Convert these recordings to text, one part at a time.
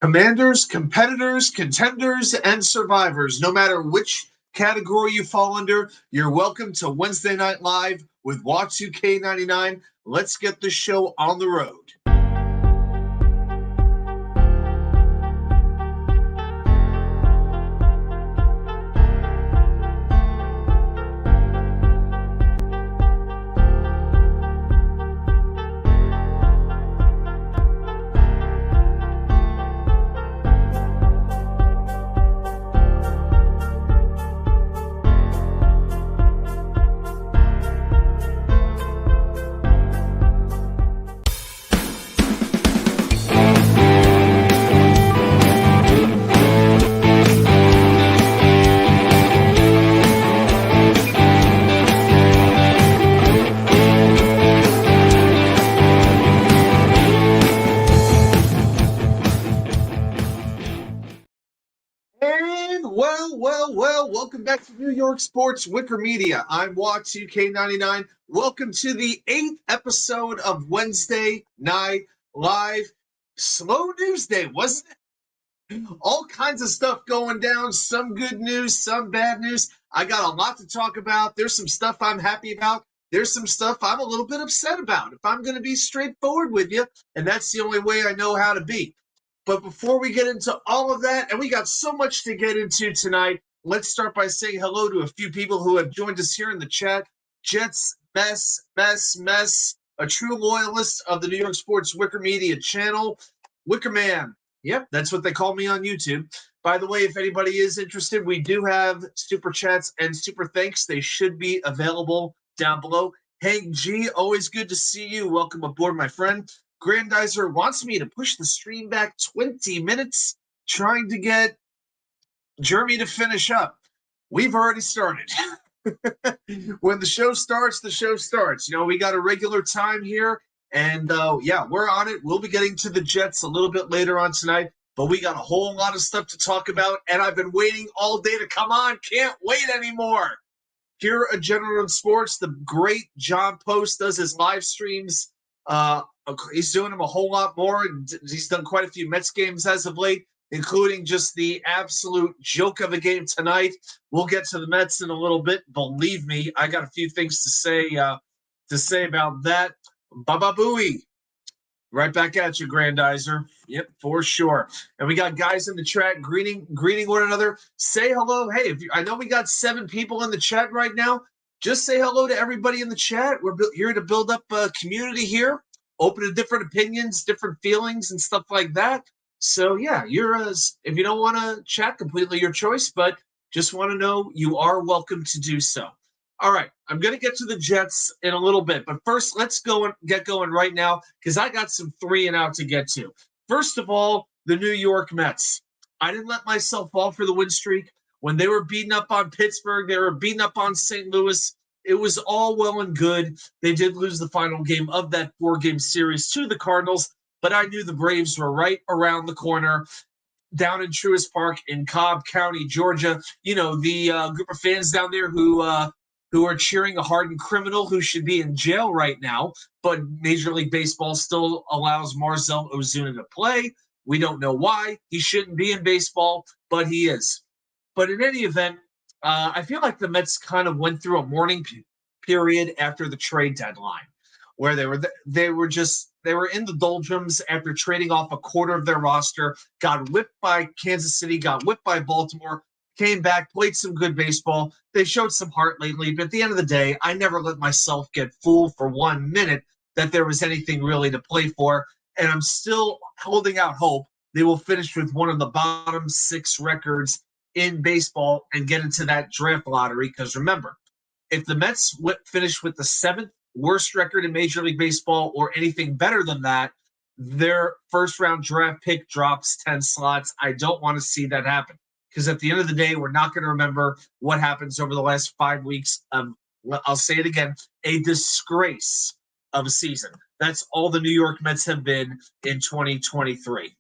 Commanders, competitors, contenders, and survivors, no matter which category you fall under, you're welcome to Wednesday Night Live with WA2K99. Let's get the show on the road. Welcome back to New York Sports Wicker Media. I'm WA2K99. Welcome to the 8th episode of Wednesday Night Live. Slow news day, wasn't it? All kinds of stuff going down, some good news, some bad news. I got a lot to talk about. There's some stuff I'm happy about. There's some stuff I'm a little bit upset about, if I'm going to be straightforward with you, and that's the only way I know how to be. But before we get into all of that, and we got so much to get into tonight, let's start by saying hello to a few people who have joined us here in the chat. Jets, Mess, a true loyalist of the New York Sports Wicker Media channel. Wicker Man. Yep, that's what they call me on YouTube. By the way, if anybody is interested, we do have super chats and super thanks. They should be available down below. Hank G, always good to see you. Welcome aboard, my friend. Grandizer wants me to push the stream back 20 minutes, trying to get Jeremy to finish up. We've already started. When the show starts, the show starts. You know, we got a regular time here, and yeah, we're on it. We'll be getting to the Jets a little bit later on tonight, but we got a whole lot of stuff to talk about, and I've been waiting all day to come on. Can't wait anymore. Here at General in Sports, the great John Post does his live streams. He's doing them a whole lot more. He's done quite a few Mets games as of late, including just the absolute joke of a game tonight. We'll get to the Mets in a little bit. Believe me, I got a few things to say about that. Baba Booey. Right back at you, Grandizer. Yep, for sure. And we got guys in the chat greeting one another. Say hello. Hey, I know we got 7 people in the chat right now. Just say hello to everybody in the chat. We're here to build up a community here, open to different opinions, different feelings, and stuff like that. So yeah, if you don't want to chat, completely your choice, but just want to know you are welcome to do so. All right, I'm going to get to the Jets in a little bit, but first let's get going right now because I got some 3 and out to get to. First of all, the New York Mets. I didn't let myself fall for the win streak. When they were beating up on Pittsburgh, they were beating up on St. Louis. It was all well and good. They did lose the final game of that 4-game series to the Cardinals, but I knew the Braves were right around the corner down in Truist Park in Cobb County, Georgia. You know, the group of fans down there who are cheering a hardened criminal who should be in jail right now, but Major League Baseball still allows Marcell Ozuna to play. We don't know why. He shouldn't be in baseball, but he is. But in any event, I feel like the Mets kind of went through a mourning period after the trade deadline, where they were in the doldrums after trading off a quarter of their roster, got whipped by Kansas City, got whipped by Baltimore, came back, played some good baseball. They showed some heart lately, but at the end of the day, I never let myself get fooled for 1 minute that there was anything really to play for, and I'm still holding out hope they will finish with one of the bottom 6 records in baseball and get into that draft lottery, because remember, if the Mets finish with the 7th worst record in Major League Baseball or anything better than that, their first-round draft pick drops 10 slots. I don't want to see that happen. Because at the end of the day, we're not going to remember what happens over the last 5 weeks of, I'll say it again, a disgrace of a season. That's all the New York Mets have been in 2023.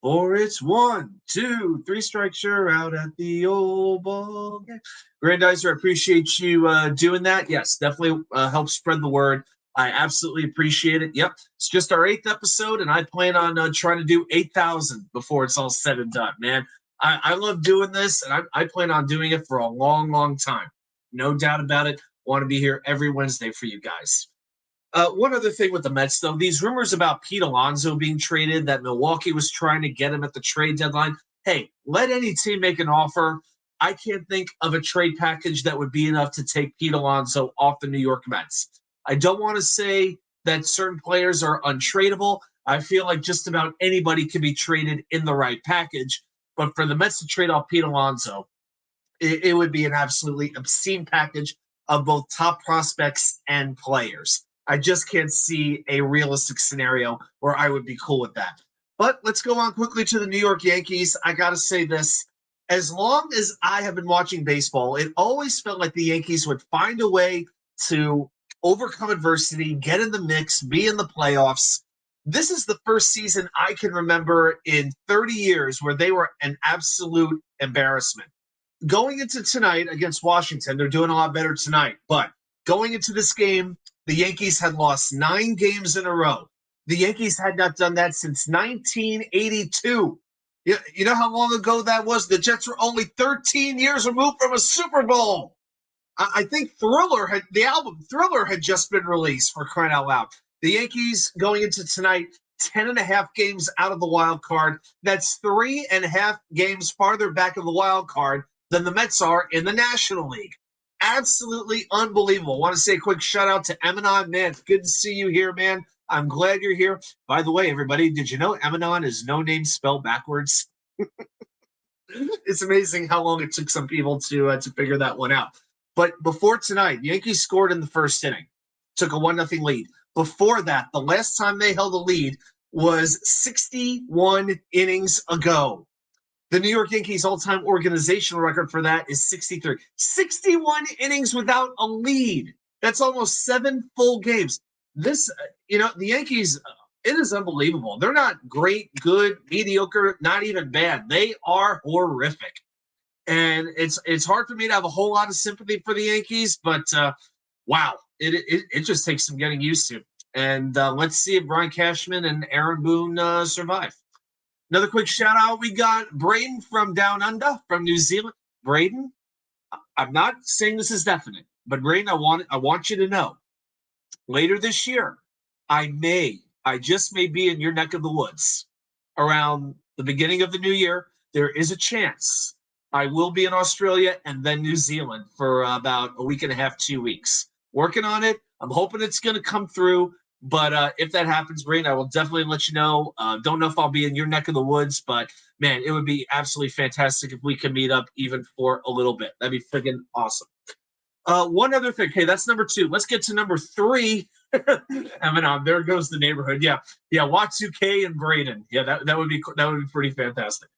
Or it's 1, 2, 3 strikes, you're out at the old ball game. Grandizer, I appreciate you doing that. Yes, definitely help spread the word. I absolutely appreciate it. Yep, it's just our 8th episode, and I plan on trying to do 8,000 before it's all said and done, man. I love doing this, and I plan on doing it for a long, long time. No doubt about it. Want to be here every Wednesday for you guys. One other thing with the Mets, though, these rumors about Pete Alonso being traded, that Milwaukee was trying to get him at the trade deadline. Hey, let any team make an offer. I can't think of a trade package that would be enough to take Pete Alonso off the New York Mets. I don't want to say that certain players are untradeable. I feel like just about anybody can be traded in the right package. But for the Mets to trade off Pete Alonso, it would be an absolutely obscene package of both top prospects and players. I just can't see a realistic scenario where I would be cool with that. But let's go on quickly to the New York Yankees. I got to say this. As long as I have been watching baseball, it always felt like the Yankees would find a way to overcome adversity, get in the mix, be in the playoffs. This is the first season I can remember in 30 years where they were an absolute embarrassment. Going into tonight against Washington, they're doing a lot better tonight. But going into this game, the Yankees had lost 9 games in a row. The Yankees had not done that since 1982. You know how long ago that was? The Jets were only 13 years removed from a Super Bowl. I think the album Thriller had just been released, for crying out loud. The Yankees going into tonight, 10.5 games out of the wild card. That's 3.5 games farther back of the wild card than the Mets are in the National League. Absolutely unbelievable. Want to say a quick shout out to Emanon, man. It's good to see you here, man. I'm glad you're here. By the way, everybody, did you know Emanon is no name spelled backwards? It's amazing how long it took some people to figure that one out. But before tonight, the Yankees scored in the first inning, took a 1-0 lead. Before that, the last time they held a lead was 61 innings ago. The New York Yankees all-time organizational record for that is 63. 61 innings without a lead. That's almost 7 full games. The Yankees, it is unbelievable. They're not great, good, mediocre, not even bad. They are horrific. And it's hard for me to have a whole lot of sympathy for the Yankees, but wow, it just takes some getting used to. And let's see if Brian Cashman and Aaron Boone survive. Another quick shout out. We got Braden from Down Under, from New Zealand. Braden, I'm not saying this is definite, but Braden, I want you to know, later this year, I just may be in your neck of the woods. Around the beginning of the new year, there is a chance I will be in Australia and then New Zealand for about a week and a half, 2 weeks. Working on it. I'm hoping it's going to come through. But if that happens, Brain, I will definitely let you know. Don't know if I'll be in your neck of the woods, but man, it would be absolutely fantastic if we could meet up even for a little bit. That'd be freaking awesome. One other thing. Okay, that's number 2. Let's get to number 3. Eminem, there goes the neighborhood. Yeah, Watsuke and Braden. Yeah, that would be pretty fantastic.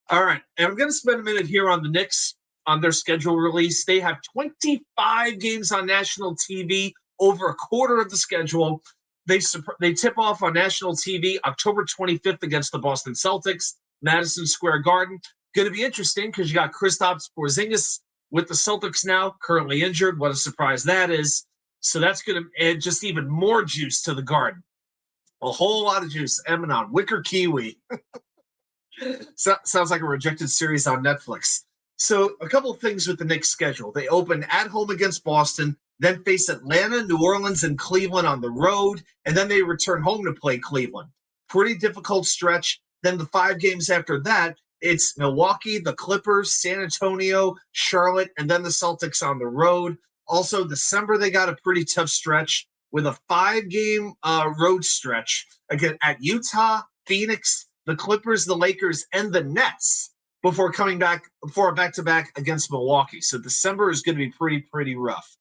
All right, and I'm going to spend a minute here on the Knicks on their schedule release. They have 25 games on national TV, over a quarter of the schedule. They tip off on national TV October 25th against the Boston Celtics, Madison Square Garden. Going to be interesting because you got Kristaps Porzingis with the Celtics now, currently injured. What a surprise that is. So that's going to add just even more juice to the Garden. A whole lot of juice. Emanon, Wicker Kiwi. Sounds like a rejected series on Netflix. So a couple of things with the Knicks schedule. They open at home against Boston, then face Atlanta, New Orleans, and Cleveland on the road, and then they return home to play Cleveland. Pretty difficult stretch. Then the 5 games after that, it's Milwaukee, the Clippers, San Antonio, Charlotte, and then the Celtics on the road. Also, December, they got a pretty tough stretch with a 5-game road stretch again at Utah, Phoenix, the Clippers, the Lakers, and the Nets before coming back for a back-to-back against Milwaukee. So December is going to be pretty rough.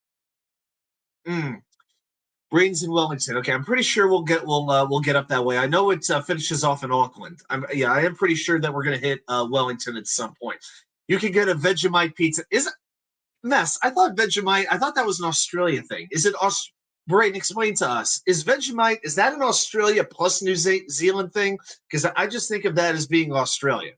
Braden's in Wellington. Okay, I'm pretty sure we'll get up that way. I know it finishes off in Auckland. I am pretty sure that we're going to hit Wellington at some point. You can get a Vegemite pizza. Is it mess? I thought Vegemite. I thought that was an Australia thing. Is it Braden, explain to us. Is Vegemite, is that an Australia plus New Zealand thing? Because I just think of that as being Australia.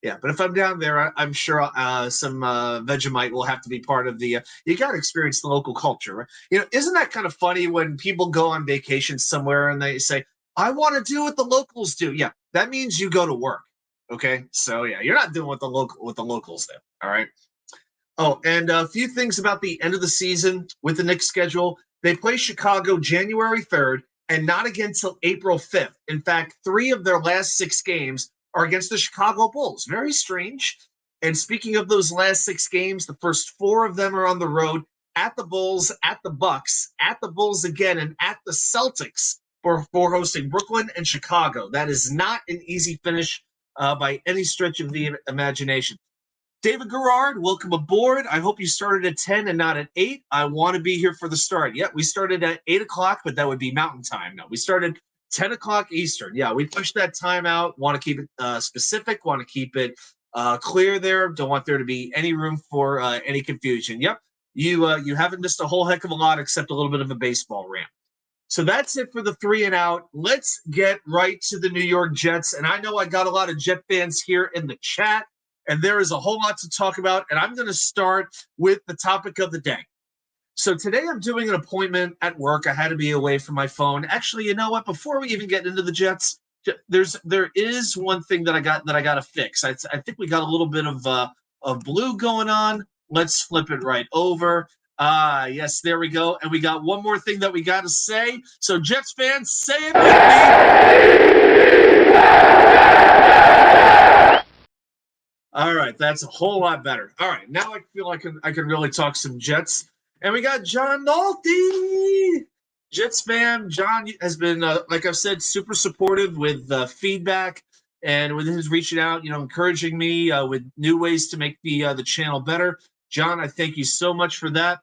Yeah, but if I'm down there, I'm sure some Vegemite will have to be part of the. You got to experience the local culture, right? Isn't that kind of funny when people go on vacation somewhere and they say, "I want to do what the locals do"? Yeah, that means you go to work. Okay, so yeah, you're not doing what the locals do. All right. Oh, and a few things about the end of the season with the Knicks schedule. They play Chicago January 3rd and not again till April 5th. In fact, 3 of their last 6 games are against the Chicago Bulls. Very strange. And speaking of those last 6 games, the first 4 of them are on the road at the Bulls, at the Bucks, at the Bulls again, and at the Celtics for hosting Brooklyn and Chicago. That is not an easy finish by any stretch of the imagination. David Garrard, welcome aboard. I hope you started at 10 and not at 8. I want to be here for the start. Yeah, we started at 8 o'clock, but that would be Mountain Time. No, we started 10 o'clock Eastern. Yeah, we pushed that time out. Want to keep it specific, want to keep it clear there. Don't want there to be any room for any confusion. Yep, you haven't missed a whole heck of a lot except a little bit of a baseball rant. So that's it for the 3 and out. Let's get right to the New York Jets. And I know I got a lot of Jet fans here in the chat. And there is a whole lot to talk about, and I'm going to start with the topic of the day. So today I'm doing an appointment at work. I had to be away from my phone. Actually, you know what? Before we even get into the Jets, there is one thing that I got to fix. I think we got a little bit of blue going on. Let's flip it right over. Yes, there we go. And we got one more thing that we got to say. So Jets fans, say it with me. All right, that's a whole lot better. All right, now I feel like I can really talk some Jets. And we got John Nolte, Jets fan. John has been, like I've said, super supportive with feedback and with his reaching out, encouraging me with new ways to make the channel better. John, I thank you so much for that.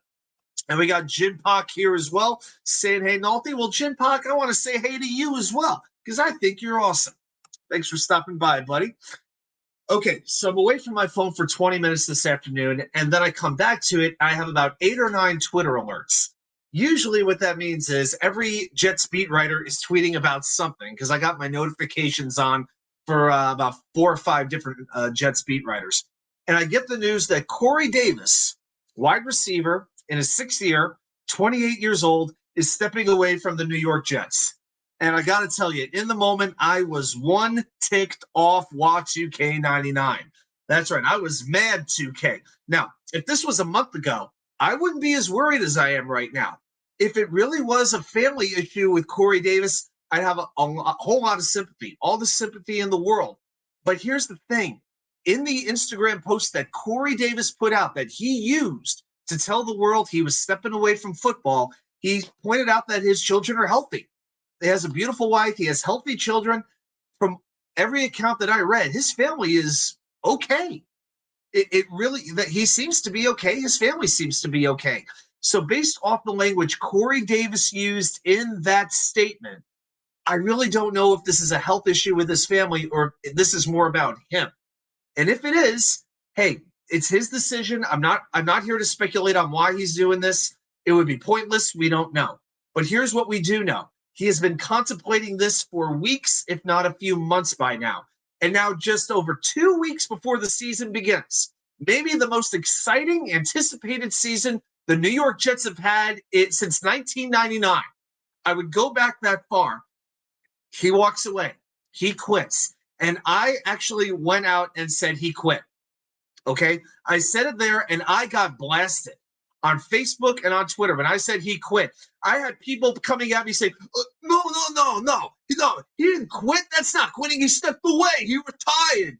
And we got Jin Pak here as well, saying, hey, Nolte. Well, Jin Pak, I want to say hey to you as well, because I think you're awesome. Thanks for stopping by, buddy. Okay, so I'm away from my phone for 20 minutes this afternoon, and then I come back to it. I have about 8 or 9 Twitter alerts. Usually what that means is every Jets beat writer is tweeting about something, because I got my notifications on for about 4 or 5 different Jets beat writers. And I get the news that Corey Davis, wide receiver in his 6th year, 28 years old, is stepping away from the New York Jets. And I got to tell you, in the moment, I was one ticked off Wa2K99. That's right. I was mad 2K. Now, if this was a month ago, I wouldn't be as worried as I am right now. If it really was a family issue with Corey Davis, I'd have a whole lot of sympathy, all the sympathy in the world. But here's the thing. In the Instagram post that Corey Davis put out that he used to tell the world he was stepping away from football, he pointed out that his children are healthy. He has a beautiful wife. He has healthy children. From every account that I read, his family is okay. It really, that he seems to be okay. His family seems to be okay. So based off the language Corey Davis used in that statement, I really don't know if this is a health issue with his family or if this is more about him. And if it is, hey, it's his decision. I'm not here to speculate on why he's doing this. It would be pointless. We don't know. But here's what we do know. He has been contemplating this for weeks, if not a few months by now. And now just over 2 weeks before the season begins, maybe the most exciting, anticipated season the New York Jets have had since 1999. I would go back that far. He walks away. He quits. And I actually went out and said he quit. Okay? I said it there, and I got blasted on Facebook and on Twitter when I said he quit. I had people coming at me saying, no, he didn't quit. That's not quitting. He stepped away. He retired.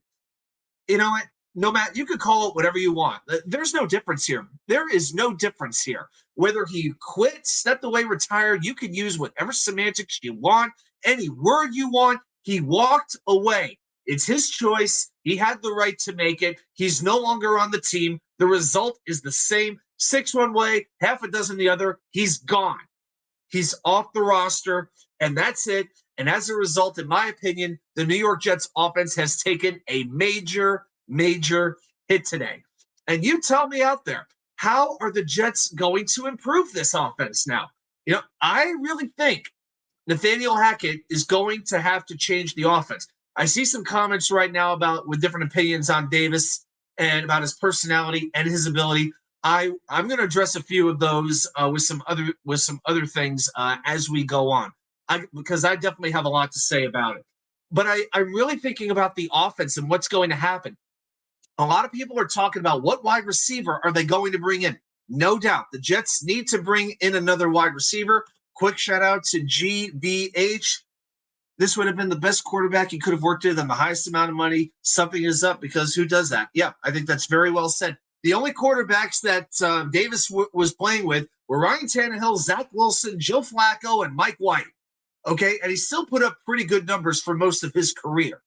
You know what? No matter, you could call it whatever you want. There's no difference here. There is no difference here. Whether he quit, stepped away, retired, you could use whatever semantics you want, any word you want. He walked away. It's his choice. He had the right to make it. He's no longer on the team. The result is the same. 6 one way, half a dozen the other. He's gone. He's off the roster, and that's it. And as a result, in my opinion, the New York Jets offense has taken a major hit today. And you tell me out there, how are the Jets going to improve this offense now? I really think Nathaniel Hackett is going to have to change the offense. I see some comments right now with different opinions on Davis and about his personality and his ability. I'm going to address a few of those with some other things as we go on, because I definitely have a lot to say about it. But I'm really thinking about the offense and what's going to happen. A lot of people are talking about what wide receiver are they going to bring in. No doubt, the Jets need to bring in another wide receiver. Quick shout out to GBH. This would have been the best quarterback you could have worked with on the highest amount of money. Something is up, because who does that? Yeah, I think that's very well said. The only quarterbacks that Davis was playing with were Ryan Tannehill, Zach Wilson, Joe Flacco, and Mike White. Okay, and he still put up pretty good numbers for most of his career.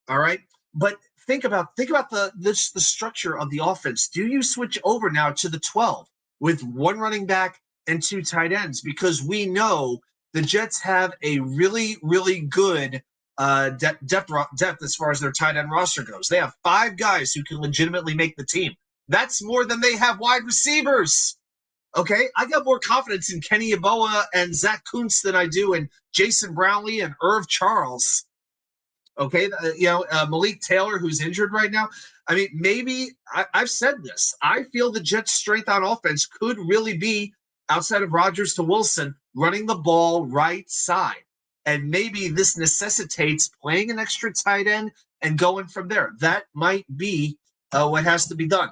All right, but think about the structure of the offense. Do you switch over now to the 12 with one running back and two tight ends? Because we know the Jets have a really, really good depth as far as their tight end roster goes. They have 5 guys who can legitimately make the team. That's more than they have wide receivers. Okay, I got more confidence in Kenny Yeboah and Zach Kuntz than I do in Jason Brownlee and Irv Charles. Okay, Malik Taylor, who's injured right now. I mean, maybe I've said this. I feel the Jets' strength on offense could really be, outside of Rodgers to Wilson, running the ball right side. And maybe this necessitates playing an extra tight end and going from there. That might be what has to be done.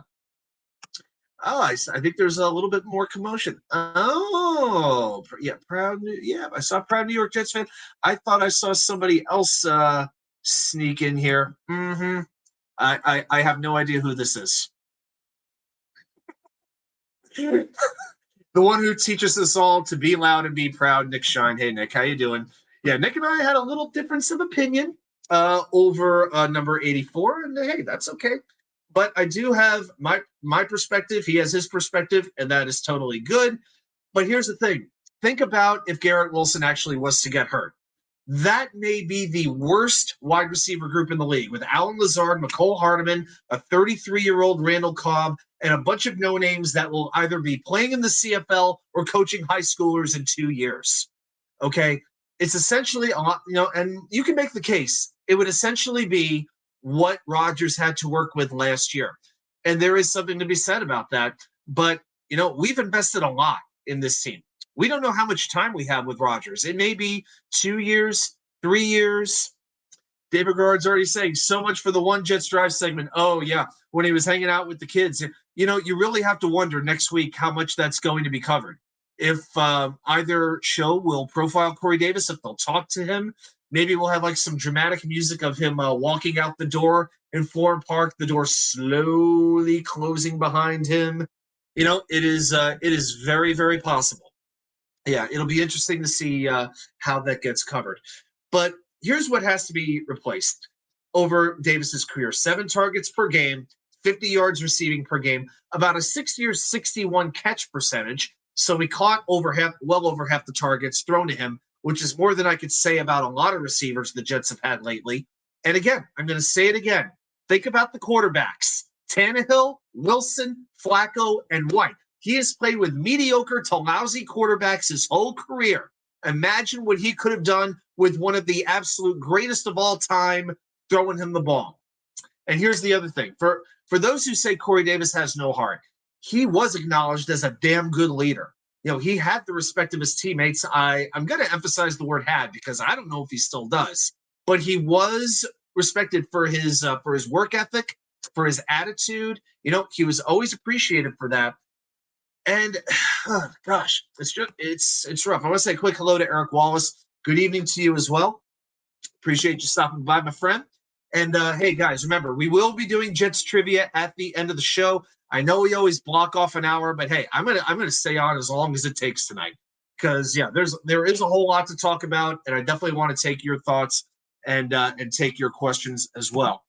Oh, I think there's a little bit more commotion. Oh, yeah, I saw proud New York Jets fan. I thought I saw somebody else sneak in here. Mm-hmm. I have no idea who this is. The one who teaches us all to be loud and be proud, Nick Shine. Hey, Nick, how you doing? Yeah, Nick and I had a little difference of opinion over number 84, and hey, that's okay. But I do have my perspective. He has his perspective, and that is totally good. But here's the thing. Think about if Garrett Wilson actually was to get hurt. That may be the worst wide receiver group in the league, with Allen Lazard, Mecole Hardman, a 33-year-old Randall Cobb, and a bunch of no-names that will either be playing in the CFL or coaching high schoolers in 2 years. Okay? It's essentially a lot, and you can make the case. It would essentially be what Rodgers had to work with last year. And there is something to be said about that. But, we've invested a lot in this team. We don't know how much time we have with Rodgers. It may be 2 years, 3 years. David Garrard's already saying so much for the One Jets Drive segment. Oh, yeah, when he was hanging out with the kids. You really have to wonder next week how much that's going to be covered. If either show will profile Corey Davis, if they'll talk to him, maybe we'll have like some dramatic music of him walking out the door in Florham Park, the door slowly closing behind him. It is very, very possible. Yeah, it'll be interesting to see how that gets covered. But here's what has to be replaced over Davis's career: 7 targets per game, 50 yards receiving per game, about a 60 or 61 catch percentage. So he caught well over half the targets thrown to him, which is more than I could say about a lot of receivers the Jets have had lately. And again, I'm going to say it again. Think about the quarterbacks: Tannehill, Wilson, Flacco, and White. He has played with mediocre to lousy quarterbacks his whole career. Imagine what he could have done with one of the absolute greatest of all time throwing him the ball. And here's the other thing. For those who say Corey Davis has no heart, he was acknowledged as a damn good leader. He had the respect of his teammates. I'm going to emphasize the word had, because I don't know if he still does. But he was respected for his work ethic, for his attitude. He was always appreciated for that. And gosh, it's rough. I want to say a quick hello to Eric Wallace. Good evening to you as well. Appreciate you stopping by, my friend. And hey, guys, remember, we will be doing Jets trivia at the end of the show. I know we always block off an hour, but hey, I'm gonna stay on as long as it takes tonight, because there is a whole lot to talk about, and I definitely want to take your thoughts and take your questions as well.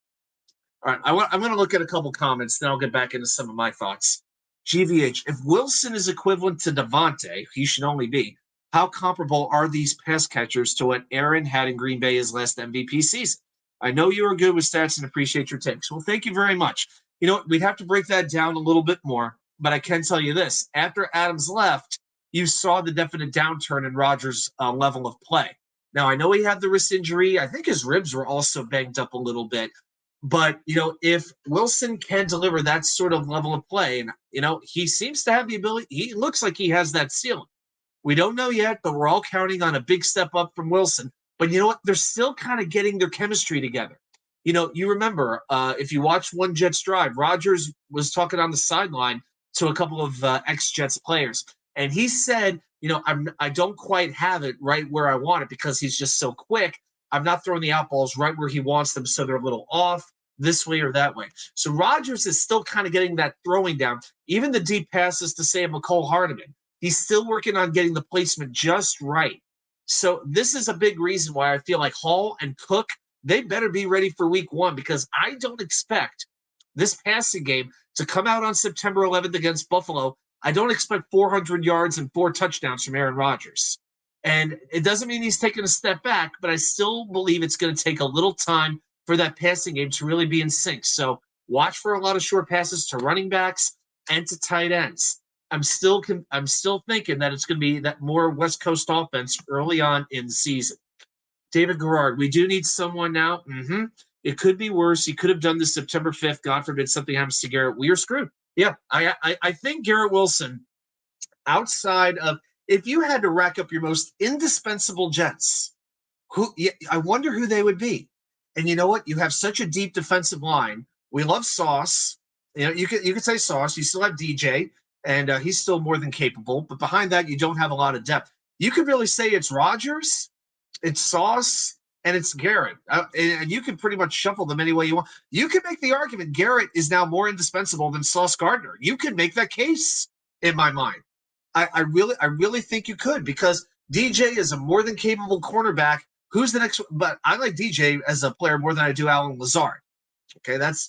All right, I'm going to look at a couple comments, then I'll get back into some of my thoughts. GVH, if Wilson is equivalent to Devontae, he should only be, how comparable are these pass catchers to what Aaron had in Green Bay his last MVP season? I know you are good with stats and appreciate your takes. Well, thank you very much. We'd have to break that down a little bit more, but I can tell you this. After Adams left, you saw the definite downturn in Rodgers' level of play. Now, I know he had the wrist injury. I think his ribs were also banged up a little bit. But, if Wilson can deliver that sort of level of play, and, he seems to have the ability, he looks like he has that ceiling. We don't know yet, but we're all counting on a big step up from Wilson. But you know what? They're still kind of getting their chemistry together. You remember, if you watch One Jets Drive, Rodgers was talking on the sideline to a couple of ex-Jets players, and he said, I don't quite have it right where I want it because he's just so quick. I'm not throwing the out balls right where he wants them, so they're a little off this way or that way. So Rodgers is still kind of getting that throwing down. Even the deep passes to, say, McCole Hardman, he's still working on getting the placement just right. So this is a big reason why I feel like Hall and Cook, they better be ready for week 1, because I don't expect this passing game to come out on September 11th against Buffalo. I don't expect 400 yards and 4 touchdowns from Aaron Rodgers. And it doesn't mean he's taking a step back, but I still believe it's going to take a little time for that passing game to really be in sync. So watch for a lot of short passes to running backs and to tight ends. I'm still thinking that it's going to be that more West Coast offense early on in the season. David Garrard, we do need someone now. It could be worse. He could have done this September 5th. God forbid something happens to Garrett. We are screwed. Yeah, I think Garrett Wilson, outside of, if you had to rack up your most indispensable Jets, I wonder who they would be. And you know what? You have such a deep defensive line. We love Sauce. You could say Sauce. You still have DJ, and he's still more than capable. But behind that, you don't have a lot of depth. You could really say it's Rodgers, it's Sauce, and it's Garrett. And you can pretty much shuffle them any way you want. You can make the argument Garrett is now more indispensable than Sauce Gardner. You can make that case in my mind. I really think you could, because DJ is a more than capable cornerback. Who's the next? But I like DJ as a player more than I do Allen Lazard. Okay, that's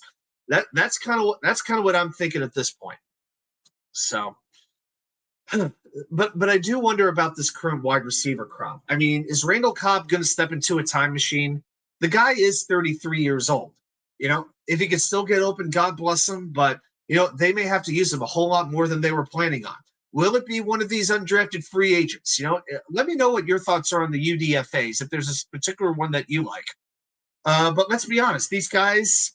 kind of what I'm thinking at this point. So, but I do wonder about this current wide receiver crop. I mean, is Randall Cobb going to step into a time machine? The guy is 33 years old. If he can still get open, God bless him. But they may have to use him a whole lot more than they were planning on. Will it be one of these undrafted free agents? Let me know what your thoughts are on the UDFAs, if there's a particular one that you like. But let's be honest, these guys,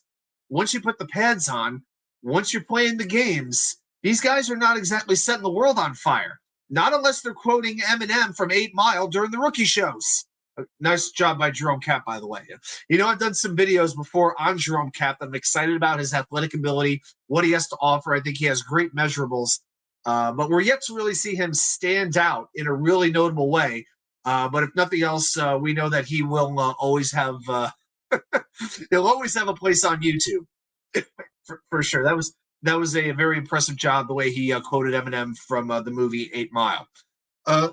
once you put the pads on, once you're playing the games, these guys are not exactly setting the world on fire. Not unless they're quoting Eminem from 8 Mile during the rookie shows. Nice job by Jerome Cap, by the way. I've done some videos before on Jerome Cap. I'm excited about his athletic ability, what he has to offer. I think he has great measurables. But we're yet to really see him stand out in a really notable way. But if nothing else, we know that he will always have he'll always have a place on YouTube for sure. That was a very impressive job, the way he quoted Eminem from the movie 8 Mile.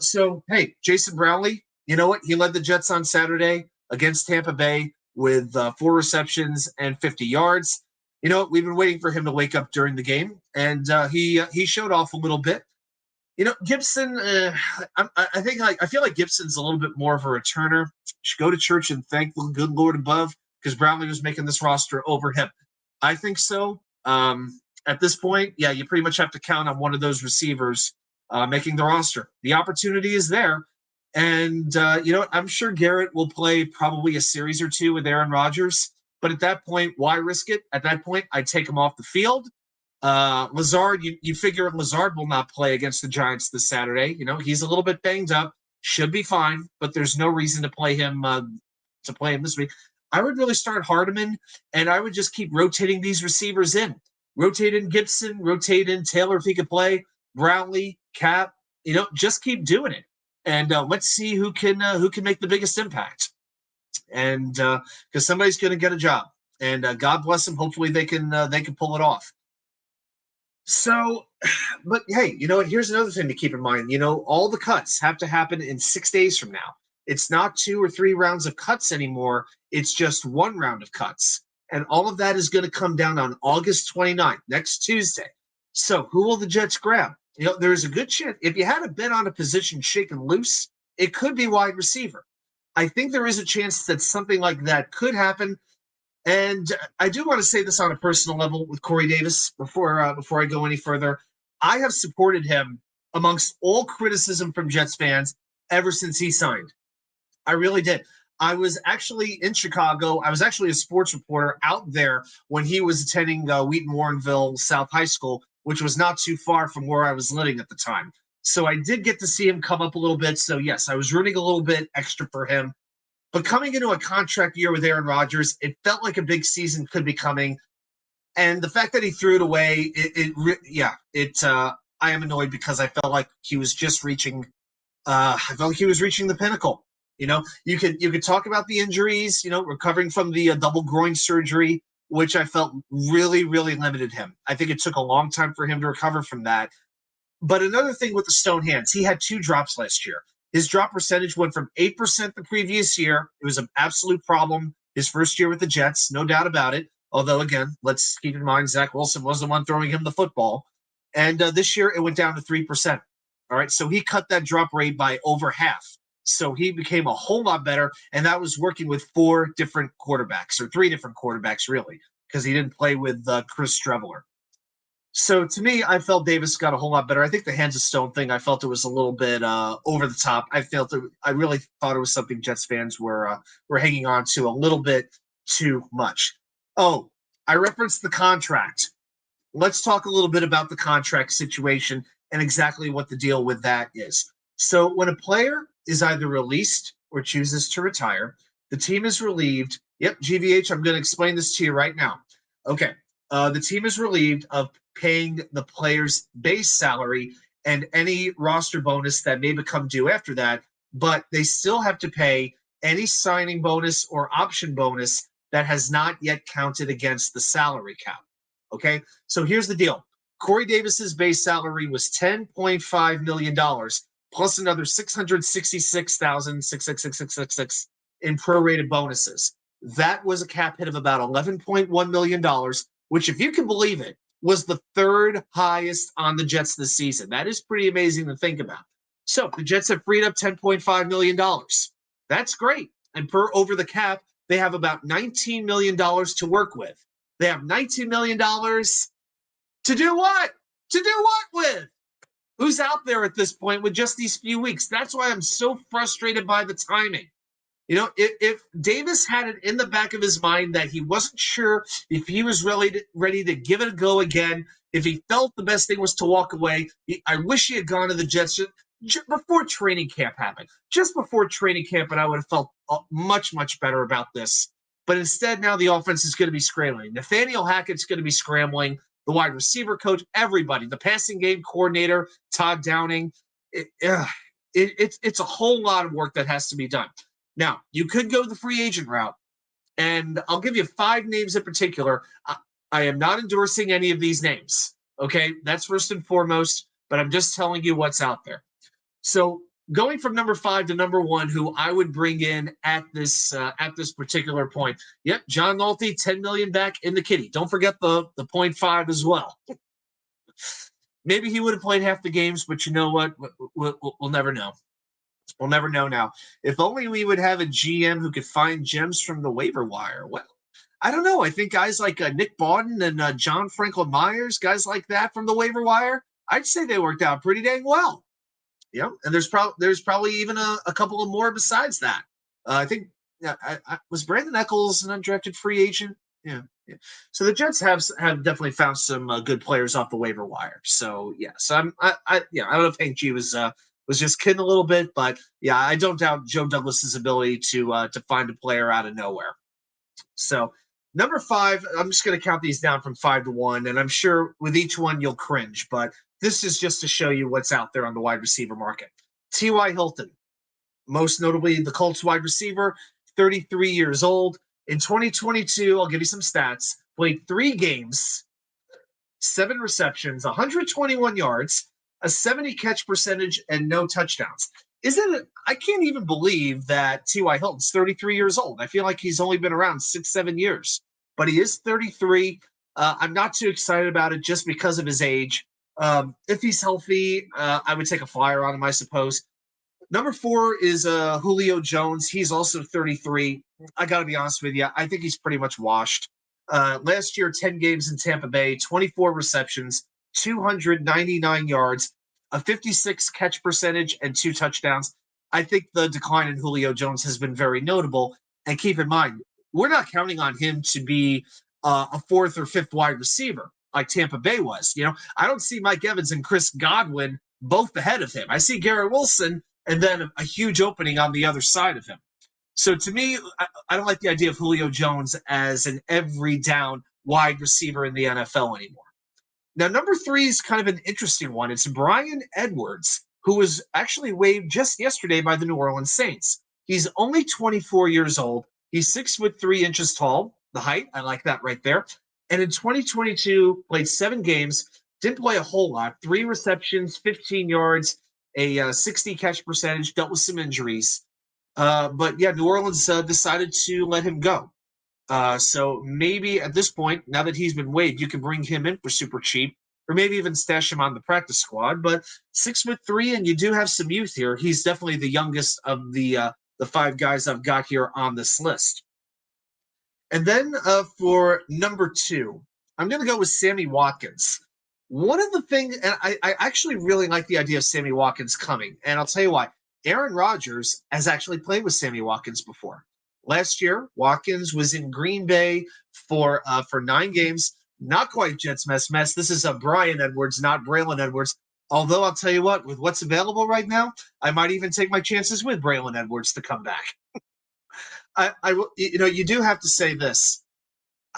So hey, Jason Brownlee, you know what? He led the Jets on Saturday against Tampa Bay with 4 receptions and 50 yards. We've been waiting for him to wake up during the game, and he showed off a little bit. Gibson, I feel like Gibson's a little bit more of a returner. Should go to church and thank the good Lord above, because Brownlee was making this roster over him. I think so. At this point, yeah, you pretty much have to count on one of those receivers making the roster. The opportunity is there. And, I'm sure Garrett will play probably a series or 2 with Aaron Rodgers. But at that point, why risk it? At that point, I'd take him off the field. Lazard, you figure Lazard will not play against the Giants this Saturday. He's a little bit banged up, should be fine, but there's no reason to play him this week. I would really start Hardman, and I would just keep rotating these receivers in. Rotate in Gibson, rotate in Taylor if he could play, Brownlee, Cap. Just keep doing it, and let's see who can make the biggest impact. And because somebody's going to get a job, and God bless them. Hopefully they can pull it off. So, but hey, here's another thing to keep in mind. All the cuts have to happen in 6 days from now. It's not 2 or 3 rounds of cuts anymore. It's just 1 round of cuts. And all of that is going to come down on August 29th, next Tuesday. So who will the Jets grab? There's a good chance. If you had a bet on a position shaken loose, it could be wide receiver. I think there is a chance that something like that could happen. And I do want to say this on a personal level with Corey Davis before I go any further. I have supported him amongst all criticism from Jets fans ever since he signed. I really did. I was actually in Chicago. I was actually a sports reporter out there when he was attending Wheaton Warrenville South High School, which was not too far from where I was living at the time. So I did get to see him come up a little bit. So, yes, I was rooting a little bit extra for him. But coming into a contract year with Aaron Rodgers, it felt like a big season could be coming. And the fact that he threw it away, I am annoyed because I felt like he was just reaching I felt like he was reaching the pinnacle. You could talk about the injuries, recovering from the double groin surgery, which I felt really, really limited him. I think it took a long time for him to recover from that. But another thing with the stone hands, he had 2 drops last year. His drop percentage went from 8% the previous year. It was an absolute problem his first year with the Jets, no doubt about it. Although, again, let's keep in mind Zach Wilson was the one throwing him the football. And this year it went down to 3%. All right, so he cut that drop rate by over half. So he became a whole lot better, and that was working with 4 different quarterbacks, or 3 different quarterbacks, really, because he didn't play with Chris Streveler. So to me, I felt Davis got a whole lot better. I think the hands of stone thing, I felt it was a little bit over the top. I really thought it was something Jets fans were hanging on to a little bit too much. Oh, I referenced the contract. Let's talk a little bit about the contract situation and exactly what the deal with that is. So when a player is either released or chooses to retire, the team is relieved. Yep, GVH, I'm going to explain this to you right now. Okay, the team is relieved of paying the player's base salary and any roster bonus that may become due after that, but they still have to pay any signing bonus or option bonus that has not yet counted against the salary cap. Okay, so here's the deal. Corey Davis's base salary was $10.5 million plus another $666,666 in prorated bonuses. That was a cap hit of about $11.1 million, which, if you can believe it, was the 3rd highest on the Jets this season. That is pretty amazing to think about. So the Jets have freed up $10.5 million. That's great. And per over the cap, they have about $19 million to work with. They have $19 million to do what? To do what with? Who's out there at this point with just these few weeks? That's why I'm so frustrated by the timing. If Davis had it in the back of his mind that he wasn't sure if he was really ready to give it a go again, if he felt the best thing was to walk away, I wish he had gone to the Jets before training camp happened. Just before training camp, and I would have felt much, much better about this. But instead, now the offense is going to be scrambling. Nathaniel Hackett's going to be scrambling. The wide receiver coach, everybody, the passing game coordinator, Todd Downing. It's a whole lot of work that has to be done. Now, you could go the free agent route, and I'll give you 5 names in particular. I am not endorsing any of these names, okay? That's first and foremost, but I'm just telling you what's out there. So going from number 5 to number 1, who I would bring in at this particular point. Yep, John Nolte, $10 million back in the kitty. Don't forget the 0.5 as well. Maybe he would have played half the games, but you know what? We'll never know. We'll never know now. If only we would have a GM who could find gems from the waiver wire. Well, I don't know. I think guys like Nick Bawden and John Franklin Myers, guys like that from the waiver wire, I'd say they worked out pretty dang well. Yeah, and there's probably even a couple of more besides that. I think was Brandon Echols an undrafted free agent? Yeah. So the Jets have definitely found some good players off the waiver wire. So yeah, so I don't know if Hank G was just kidding a little bit, but yeah, I don't doubt Joe Douglas's ability to find a player out of nowhere. So number 5, I'm just going to count these down from 5 to 1, and I'm sure with each one you'll cringe, but this is just to show you what's out there on the wide receiver market. T.Y. Hilton, most notably the Colts wide receiver, 33 years old. In 2022, I'll give you some stats, played 3 games, 7 receptions, 121 yards, a 70 catch percentage, and no touchdowns. I can't even believe that T.Y. Hilton's 33 years old. I feel like he's only been around 6-7 years, but he is 33. I'm not too excited about it just because of his age. If he's healthy, I would take a flyer on him, I suppose. Number 4 is Julio Jones. He's also 33. I got to be honest with you. I think he's pretty much washed. Last year, 10 games in Tampa Bay, 24 receptions, 299 yards, a 56 catch percentage, and 2 touchdowns. I think the decline in Julio Jones has been very notable. And keep in mind, we're not counting on him to be a fourth or fifth wide receiver like Tampa Bay was. I don't see Mike Evans and Chris Godwin both ahead of him. I see Garrett Wilson and then a huge opening on the other side of him. So to me, I don't like the idea of Julio Jones as an every down wide receiver in the NFL anymore. Now, number 3 is kind of an interesting one. It's Bryan Edwards, who was actually waived just yesterday by the New Orleans Saints. He's only 24 years old. He's 6'3" tall, the height. I like that right there. And in 2022, played 7 games, didn't play a whole lot, 3 receptions, 15 yards, a 60 catch percentage, dealt with some injuries. But yeah, New Orleans decided to let him go. So maybe at this point, now that he's been waived, you can bring him in for super cheap, or maybe even stash him on the practice squad. But 6'3", and you do have some youth here. He's definitely the youngest of the 5 guys I've got here on this list. And then for number 2, I'm going to go with Sammy Watkins. One of the things, and I actually really like the idea of Sammy Watkins coming, and I'll tell you why. Aaron Rodgers has actually played with Sammy Watkins before. Last year, Watkins was in Green Bay for 9 games. Not quite Jets mess. This is a Bryan Edwards, not Braylon Edwards. Although I'll tell you what, with what's available right now, I might even take my chances with Braylon Edwards to come back. You do have to say this.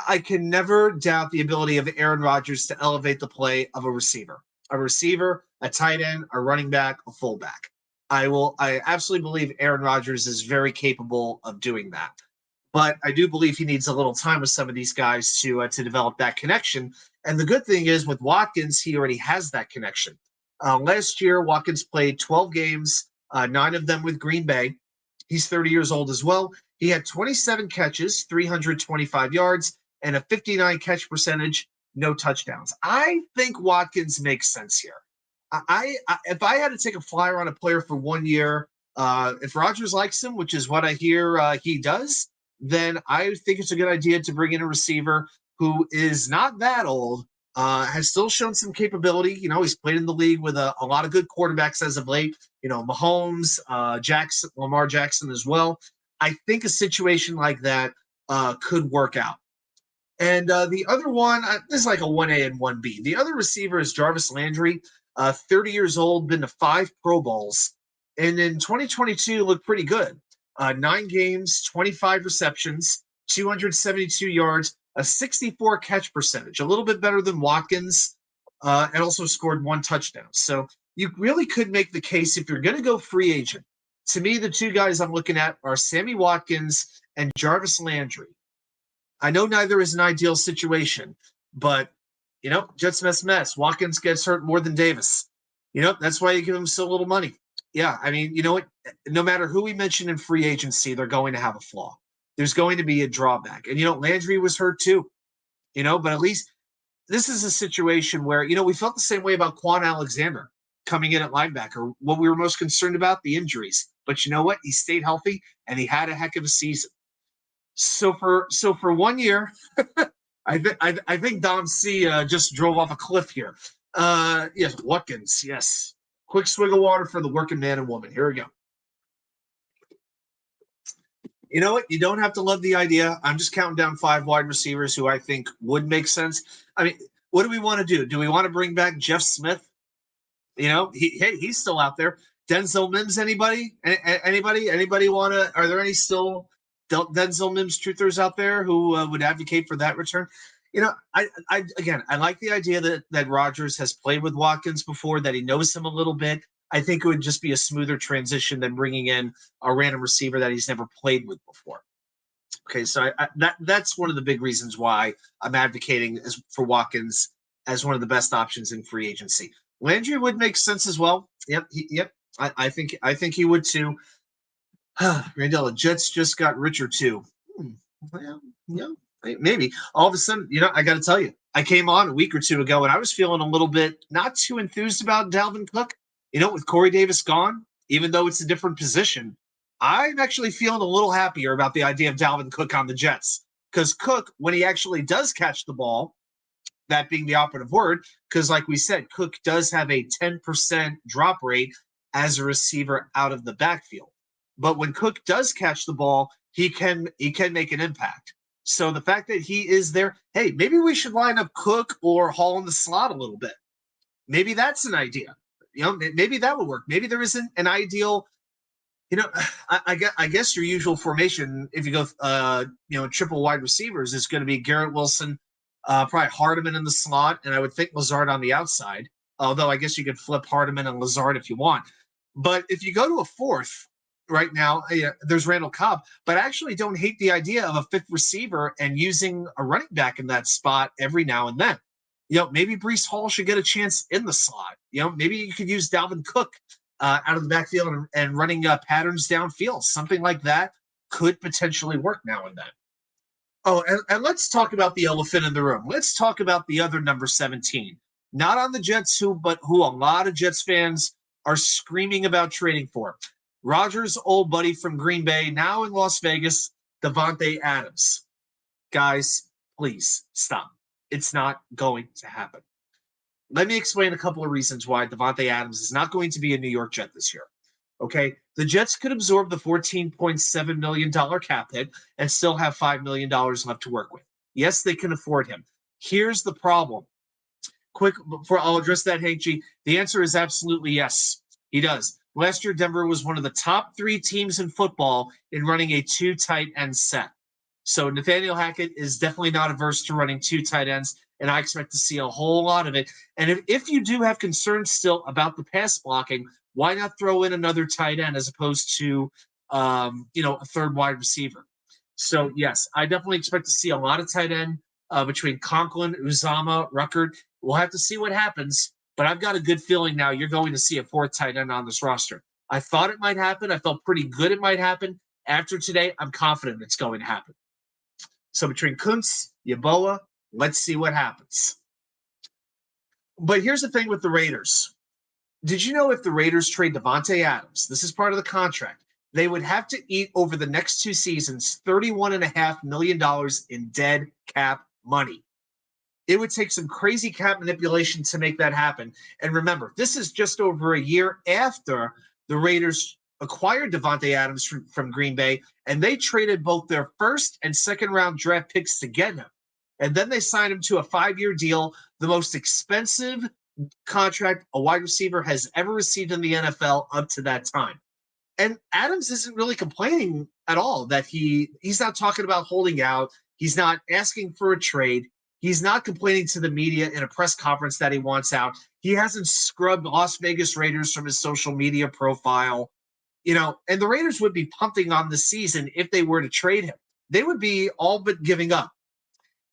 I can never doubt the ability of Aaron Rodgers to elevate the play of a receiver, a tight end, a running back, a fullback. I absolutely believe Aaron Rodgers is very capable of doing that. But I do believe he needs a little time with some of these guys to develop that connection. And the good thing is with Watkins, he already has that connection. Last year, Watkins played 12 games, 9 of them with Green Bay. He's 30 years old as well. He had 27 catches, 325 yards, and a 59 catch percentage, no touchdowns. I think Watkins makes sense here. If I had to take a flyer on a player for 1 year, if Rodgers likes him, which is what I hear he does, then I think it's a good idea to bring in a receiver who is not that old, has still shown some capability. He's played in the league with a lot of good quarterbacks as of late. Mahomes, Jackson, Lamar Jackson as well. I think a situation like that could work out. And the other one, this is like a 1A and 1B. The other receiver is Jarvis Landry, 30 years old, been to 5 Pro Bowls. And in 2022, looked pretty good. 9 games, 25 receptions, 272 yards, a 64 catch percentage, a little bit better than Watkins, and also scored 1 touchdown. So you really could make the case if you're going to go free agent. To me, the 2 guys I'm looking at are Sammy Watkins and Jarvis Landry. I know neither is an ideal situation, but, Jets mess. Watkins gets hurt more than Davis. That's why you give him so little money. Yeah, I mean, you know what? No matter who we mention in free agency, they're going to have a flaw. There's going to be a drawback. And, Landry was hurt too, but at least this is a situation where, we felt the same way about Quan Alexander coming in at linebacker. What we were most concerned about, the injuries. But you know what? He stayed healthy and he had a heck of a season. So for 1 year, I think Dom C just drove off a cliff here. Yes, Watkins, yes. Quick swig of water for the working man and woman. Here we go. You know what? You don't have to love the idea. I'm just counting down 5 wide receivers who I think would make sense. I mean, what do we want to do? Do we want to bring back Jeff Smith? He's still out there. Denzel Mims, anybody? Anybody want to? Are there any still Denzel Mims truthers out there who would advocate for that return? I like the idea that Rodgers has played with Watkins before, that he knows him a little bit. I think it would just be a smoother transition than bringing in a random receiver that he's never played with before. Okay, so that's one of the big reasons why I'm advocating for Watkins as one of the best options in free agency. Landry would make sense as well. Yep. I think he would too. Randall, the Jets just got richer too. Well, maybe. All of a sudden, I got to tell you, I came on a week or 2 ago and I was feeling a little bit not too enthused about Dalvin Cook. With Corey Davis gone, even though it's a different position, I'm actually feeling a little happier about the idea of Dalvin Cook on the Jets. Because Cook, when he actually does catch the ball, that being the operative word, because like we said, Cook does have a 10% drop rate as a receiver out of the backfield. but when Cook does catch the ball, he can make an impact. So the fact that he is there, hey, maybe we should line up Cook or Hall in the slot a little bit. Maybe that's an idea. Maybe that would work. Maybe there isn't an ideal. I guess your usual formation, if you go, triple wide receivers, is going to be Garrett Wilson, probably Hardeman in the slot, and I would think Lazard on the outside. Although I guess you could flip Hardeman and Lazard if you want. But if you go to a fourth right now, there's Randall Cobb. But I actually don't hate the idea of a fifth receiver and using a running back in that spot every now and then. Maybe Breece Hall should get a chance in the slot. Maybe you could use Dalvin Cook out of the backfield and running patterns downfield. Something like that could potentially work now and then. Oh, and let's talk about the elephant in the room. Let's talk about the other number 17. Not on the Jets, but who a lot of Jets fans are screaming about trading for. Rodgers' old buddy from Green Bay, now in Las Vegas, Davante Adams. Guys, please stop. It's not going to happen. Let me explain a couple of reasons why Davante Adams is not going to be a New York Jet this year. Okay, the Jets could absorb the $14.7 million cap hit and still have $5 million left to work with. Yes, they can afford him. Here's the problem. Quick, before I'll address that, Hank G, the answer is absolutely yes. He does. Last year, Denver was one of the top 3 teams in football in running a 2 tight end set. So Nathaniel Hackett is definitely not averse to running 2 tight ends, and I expect to see a whole lot of it. And if you do have concerns still about the pass blocking, why not throw in another tight end as opposed to, a third wide receiver? So, yes, I definitely expect to see a lot of tight end between Conklin, Uzama, Ruckert. We'll have to see what happens, but I've got a good feeling now you're going to see a 4th tight end on this roster. I thought it might happen. I felt pretty good it might happen. After today, I'm confident it's going to happen. So between Kuntz, Yeboah, let's see what happens. But here's the thing with the Raiders. Did you know if the Raiders trade Davante Adams, this is part of the contract, they would have to eat over the next 2 seasons $31.5 million in dead cap money. It would take some crazy cap manipulation to make that happen. And remember, this is just over a year after the Raiders acquired Davante Adams from Green Bay, and they traded both their 1st and 2nd round draft picks to get him. And then they signed him to a 5-year deal, the most expensive contract a wide receiver has ever received in the NFL up to that time. And Adams isn't really complaining at all that he's not talking about holding out. He's not asking for a trade. He's not complaining to the media in a press conference that he wants out. He hasn't scrubbed Las Vegas Raiders from his social media profile. And the Raiders would be pumping on the season if they were to trade him. They would be all but giving up.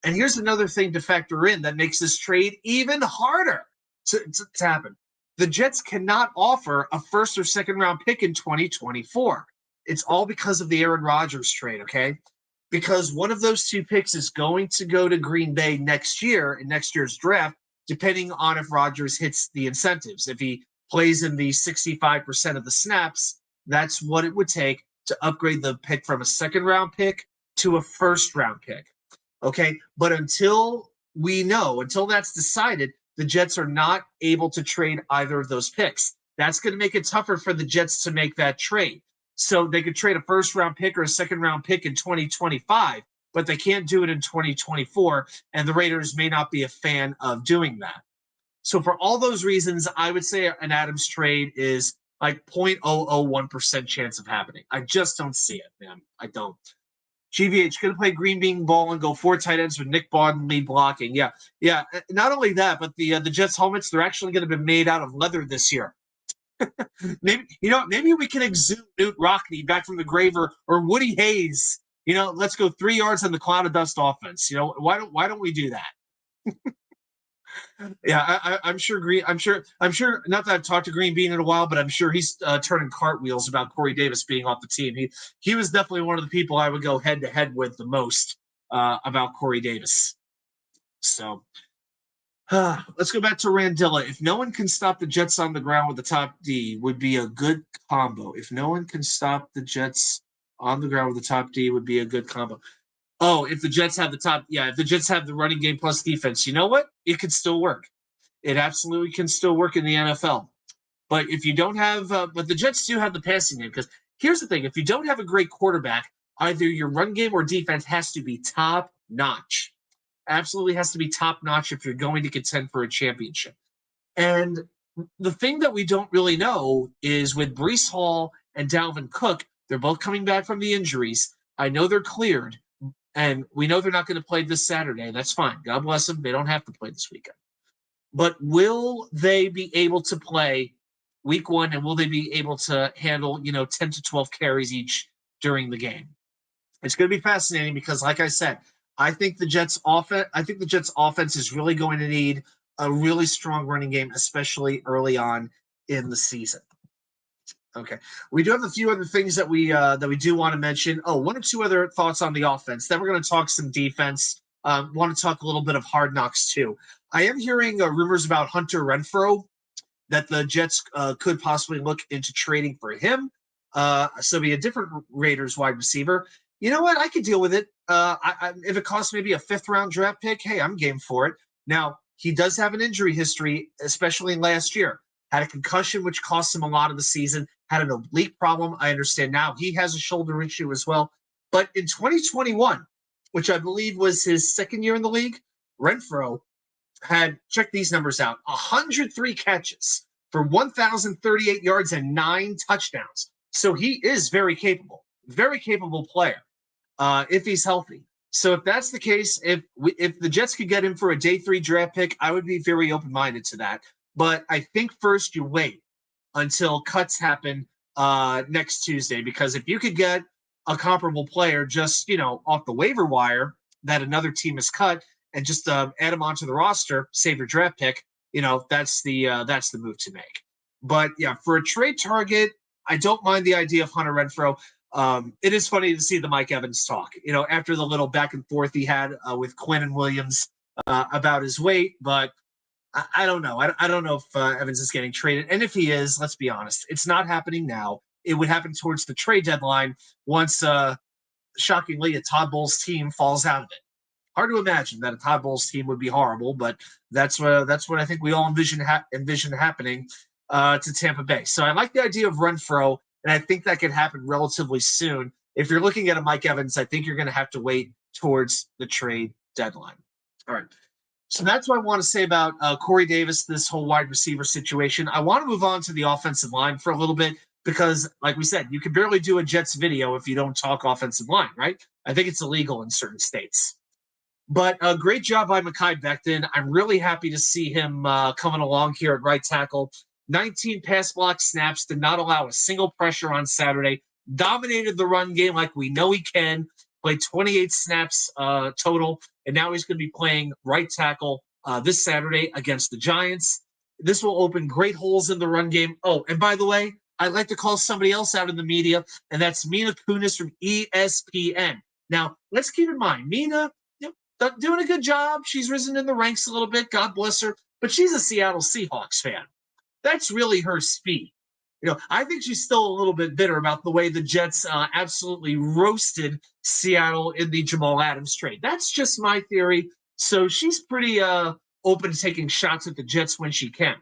And here's another thing to factor in that makes this trade even harder to happen. The Jets cannot offer a 1st or 2nd round pick in 2024. It's all because of the Aaron Rodgers trade, okay? Because one of those 2 picks is going to go to Green Bay next year in next year's draft, depending on if Rodgers hits the incentives. If he plays in the 65% of the snaps, that's what it would take to upgrade the pick from a 2nd round pick to a 1st round pick. Okay, but until that's decided, the Jets are not able to trade either of those picks. That's going to make it tougher for the Jets to make that trade. So they could trade a 1st round pick or a 2nd round pick in 2025, but they can't do it in 2024, and the Raiders may not be a fan of doing that. So for all those reasons, I would say an Adams trade is like 0.001% chance of happening. I just don't see it, man. I don't. GVH going to play green bean ball and go 4 tight ends with Nick Bawden lead blocking. Yeah. Not only that, but the Jets helmets, they're actually going to be made out of leather this year. Maybe we can exhume Newt Rockne back from the grave or Woody Hayes. Let's go 3 yards on the cloud of dust offense. Why don't we do that? Yeah, I'm sure. Not that I've talked to Green Bean in a while, but I'm sure he's turning cartwheels about Corey Davis being off the team. He was definitely one of the people I would go head to head with the most about Corey Davis. So let's go back to Randilla. If no one can stop the Jets on the ground with the top D, would be a good combo. If no one can stop the Jets on the ground with the top D, would be a good combo. Oh, if the Jets have if the Jets have the running game plus defense, you know what? It could still work. It absolutely can still work in the NFL. But if you don't have, but the Jets do have the passing game because here's the thing. If you don't have a great quarterback, either your run game or defense has to be top notch. Absolutely has to be top notch if you're going to contend for a championship. And the thing that we don't really know is with Breece Hall and Dalvin Cook, they're both coming back from the injuries. I know they're cleared, and we know they're not going to play this Saturday. That's fine. God bless them. They don't have to play this weekend. But will they be able to play week one, and will they be able to handle, 10 to 12 carries each during the game? It's going to be fascinating because, like I said, I think the Jets offense is really going to need a really strong running game, especially early on in the season. Okay, we do have a few other things that we do want to mention. Oh, one or two other thoughts on the offense. Then we're going to talk some defense. Want to talk a little bit of Hard Knocks too. I am hearing rumors about Hunter Renfrow, that the Jets could possibly look into trading for him. So be a different Raiders wide receiver. You know what? I could deal with it. If it costs maybe a 5th-round draft pick, hey, I'm game for it. Now, he does have an injury history, especially last year. Had a concussion, which cost him a lot of the season. Had an oblique problem. I understand now he has a shoulder issue as well. But in 2021, which I believe was his second year in the league, Renfrow had, check these numbers out, 103 catches for 1,038 yards and 9 touchdowns. So he is very capable player if he's healthy. So if that's the case, if the Jets could get him for a day 3 draft pick, I would be very open-minded to that. But I think first you wait until cuts happen next Tuesday, because if you could get a comparable player just, off the waiver wire that another team has cut and just add him onto the roster, save your draft pick, that's the move to make. But yeah, for a trade target, I don't mind the idea of Hunter Renfrow. It is funny to see the Mike Evans talk, after the little back and forth he had with Quinn and Williams about his weight. But I don't know. I don't know if Evans is getting traded. And if he is, let's be honest, it's not happening now. It would happen towards the trade deadline once, shockingly, a Todd Bowles team falls out of it. Hard to imagine that a Todd Bowles team would be horrible, but that's what I think we all envision happening to Tampa Bay. So I like the idea of Renfrow, and I think that could happen relatively soon. If you're looking at a Mike Evans, I think you're going to have to wait towards the trade deadline. All right. So that's what I want to say about Corey Davis, this whole wide receiver situation. I want to move on to the offensive line for a little bit because, like we said, you can barely do a Jets video if you don't talk offensive line, right? I think it's illegal in certain states. But a great job by Mekhi Becton. I'm really happy to see him coming along here at right tackle. 19 pass block snaps, did not allow a single pressure on Saturday. Dominated the run game like we know he can. Played 28 snaps total, and now he's going to be playing right tackle this Saturday against the Giants. This will open great holes in the run game. Oh, and by the way, I'd like to call somebody else out in the media, and that's Mina Kunis from ESPN. Now, let's keep in mind, Mina, doing a good job. She's risen in the ranks a little bit. God bless her. But she's a Seattle Seahawks fan. That's really her speed. I think she's still a little bit bitter about the way the Jets absolutely roasted Seattle in the Jamal Adams trade. That's just my theory. So she's pretty open to taking shots at the Jets when she can.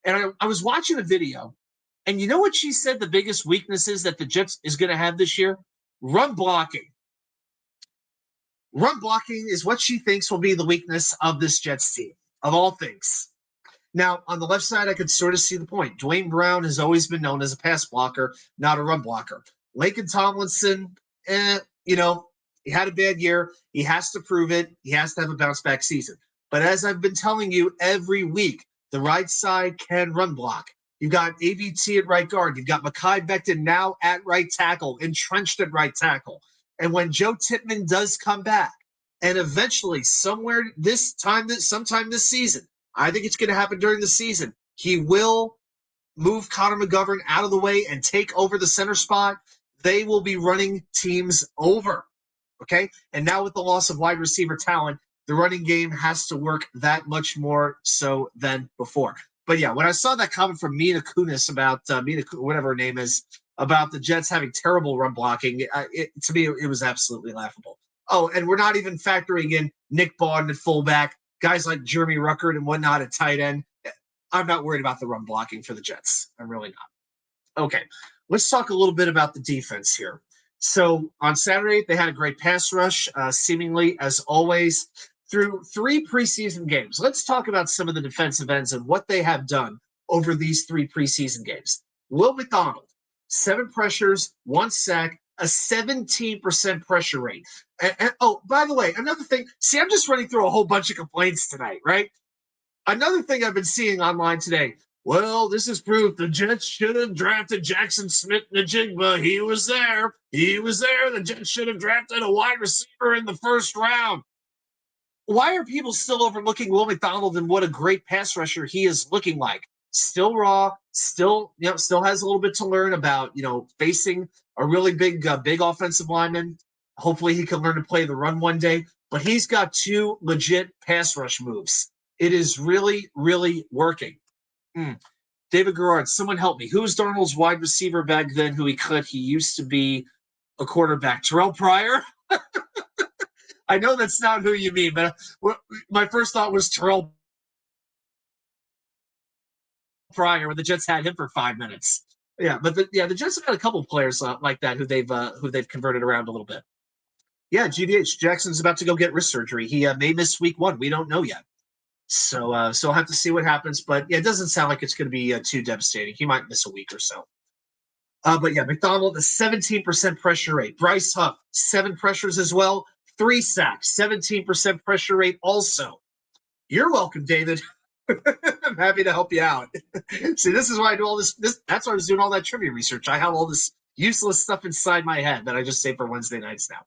And I was watching a video, and you know what she said the biggest weakness is that the Jets is going to have this year? Run blocking. Run blocking is what she thinks will be the weakness of this Jets team, of all things. Now, on the left side, I could sort of see the point. Dwayne Brown has always been known as a pass blocker, not a run blocker. Laken Tomlinson, he had a bad year. He has to prove it. He has to have a bounce-back season. But as I've been telling you every week, the right side can run block. You've got ABT at right guard. You've got Mekhi Becton now at right tackle, entrenched at right tackle. And when Joe Tippmann does come back, and eventually sometime this season, I think it's going to happen during the season, he will move Connor McGovern out of the way and take over the center spot. They will be running teams over, okay? And now with the loss of wide receiver talent, the running game has to work that much more so than before. But yeah, when I saw that comment from Mina Kunis about whatever her name is, about the Jets having terrible run blocking, to me, it was absolutely laughable. Oh, and we're not even factoring in Nick Bawden at fullback, guys like Jeremy Ruckert and whatnot at tight end. I'm not worried about the run blocking for the Jets. I'm really not. Okay, let's talk a little bit about the defense here. So on Saturday, they had a great pass rush, seemingly as always, through 3 preseason games. Let's talk about some of the defensive ends and what they have done over these 3 preseason games. Will McDonald, 7 pressures, 1 sack, a 17% pressure rate. Oh, by the way, another thing. See, I'm just running through a whole bunch of complaints tonight, right? Another thing I've been seeing online today. Well, this is proof the Jets should have drafted Jackson Smith-Njigba. He was there. He was there. The Jets should have drafted a wide receiver in the first round. Why are people still overlooking Will McDonald and what a great pass rusher he is looking like? Still raw, still has a little bit to learn about facing a really big offensive lineman. Hopefully he can learn to play the run one day. But he's got 2 legit pass rush moves. It is really, really working. David Garrard, someone help me. Who was Darnold's wide receiver back then who he cut? He used to be a quarterback. Terrell Pryor? I know that's not who you mean, but my first thought was Terrell Pryor when the Jets had him for 5 minutes. Yeah, but the Jets have got a couple of players like that who they've converted around a little bit. Yeah, GDH Jackson's about to go get wrist surgery. He may miss week 1. We don't know yet. So I'll have to see what happens. But yeah, it doesn't sound like it's going to be too devastating. He might miss a week or so. But yeah, McDonald, a 17% pressure rate. Bryce Huff, 7 pressures as well. 3 sacks, 17% pressure rate also. You're welcome, David. I'm happy to help you out. See, this is why I do all this. That's why I was doing all that trivia research. I have all this useless stuff inside my head that I just say for Wednesday nights now.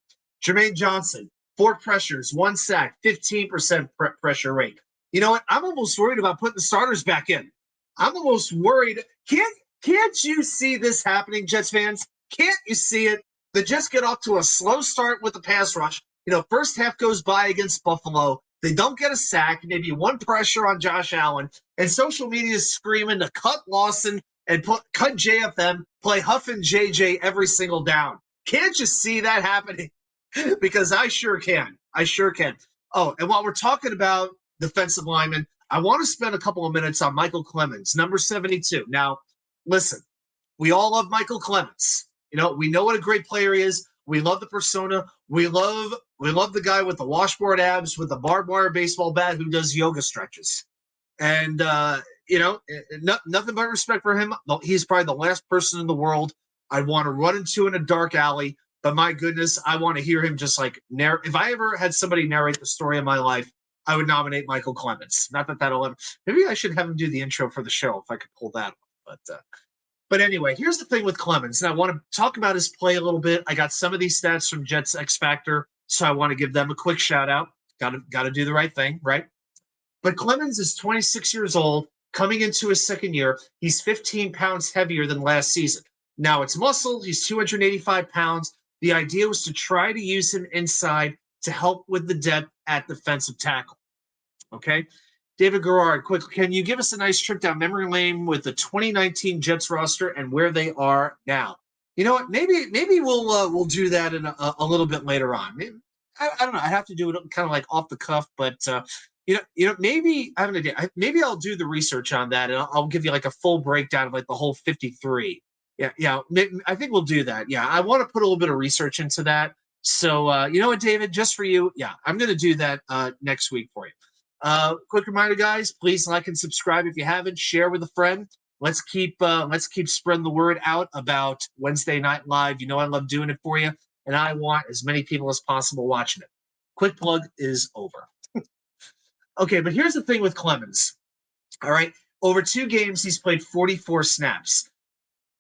Jermaine Johnson, 4 pressures, 1 sack, 15% pressure rate. You know what? I'm almost worried about putting the starters back in. I'm almost worried. Can't you see this happening, Jets fans? Can't you see it? The Jets get off to a slow start with the pass rush. First half goes by against Buffalo. They don't get a sack, maybe 1 pressure on Josh Allen, and social media is screaming to cut Lawson and cut JFM, play Huff and JJ every single down. Can't you see that happening? Because I sure can. I sure can. Oh, and while we're talking about defensive linemen, I want to spend a couple of minutes on Michael Clemens, number 72. Now, listen, we all love Michael Clemens. We know what a great player he is. We love the persona. We love the guy with the washboard abs with the barbed wire baseball bat who does yoga stretches. And nothing but respect for him. He's probably the last person in the world I'd want to run into in a dark alley. But my goodness, I want to hear him just like narrate. If I ever had somebody narrate the story of my life, I would nominate Michael Clemens. Not that that'll ever. Maybe I should have him do the intro for the show if I could pull that off. But anyway, here's the thing with Clemens. And I want to talk about his play a little bit. I got some of these stats from Jets X Factor, so I want to give them a quick shout out. Got to do the right thing, right? But Clemens is 26 years old, coming into his second year. He's 15 pounds heavier than last season. Now it's muscle. He's 285 pounds. The idea was to try to use him inside to help with the depth at defensive tackle. Okay? David Garrard, quickly, can you give us a nice trip down memory lane with the 2019 Jets roster and where they are now? You know what? Maybe we'll do that in a little bit later on. Maybe, I don't know. I have to do it kind of like off the cuff, but maybe I have an idea. Maybe I'll do the research on that and I'll give you like a full breakdown of like the whole 53. Yeah. I think we'll do that. Yeah, I want to put a little bit of research into that. So you know what, David? Just for you, yeah, I'm going to do that next week for you. Quick reminder, guys, please like and subscribe if you haven't. Share with a friend. Let's keep spreading the word out about Wednesday Night Live. You know I love doing it for you, and I want as many people as possible watching it. Quick plug is over. Okay, but here's the thing with Clemens. All right, over 2 games, he's played 44 snaps.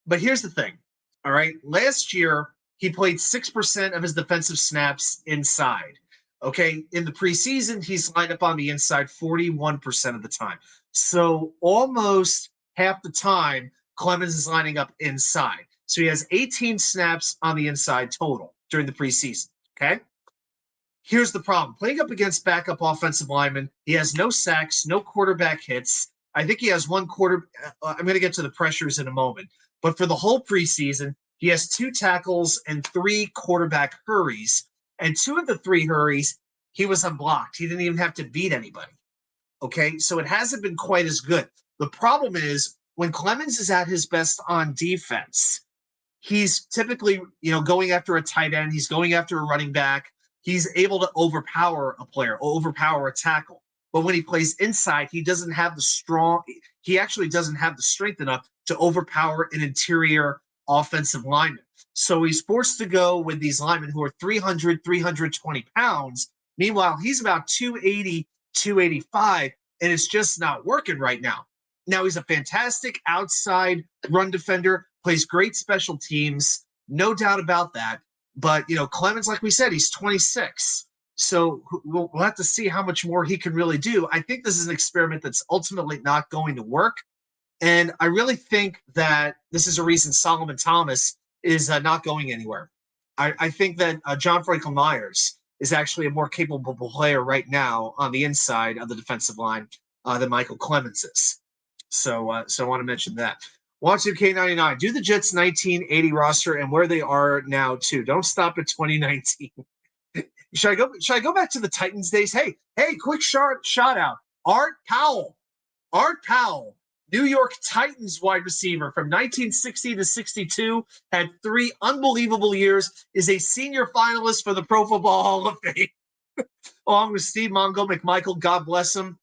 But here's the thing. All right, last year he played 6% of his defensive snaps inside. Okay, in the preseason, he's lined up on the inside 41% of the time. So almost half the time, Clemens is lining up inside. So he has 18 snaps on the inside total during the preseason. Okay, here's the problem. Playing up against backup offensive linemen, he has no sacks, no quarterback hits. I think he has 1 quarter. I'm going to get to the pressures in a moment. But for the whole preseason, he has 2 tackles and 3 quarterback hurries. And 2 of the 3 hurries, he was unblocked. He didn't even have to beat anybody. Okay, so it hasn't been quite as good. The problem is when Clemens is at his best on defense, he's typically, going after a tight end. He's going after a running back. He's able to overpower a player, overpower a tackle. But when he plays inside, he actually doesn't have the strength enough to overpower an interior offensive lineman. So he's forced to go with these linemen who are 300, 320 pounds. Meanwhile, he's about 280, 285, and it's just not working right now. Now, he's a fantastic outside run defender, plays great special teams, no doubt about that. But, Clemons, like we said, he's 26. So we'll have to see how much more he can really do. I think this is an experiment that's ultimately not going to work. And I really think that this is a reason Solomon Thomas is not going anywhere. I think that John Franklin Myers is actually a more capable player right now on the inside of the defensive line than Michael Clemons is. So I want to mention that. Watching K99, do the Jets 1980 roster and where they are now too. Don't stop at 2019. Should I go back to the Titans days? Hey, quick shout out. Art Powell, New York Titans wide receiver from 1960 to 62, had 3 unbelievable years, is a senior finalist for the Pro Football Hall of Fame, along with Steve Mongo McMichael. God bless him.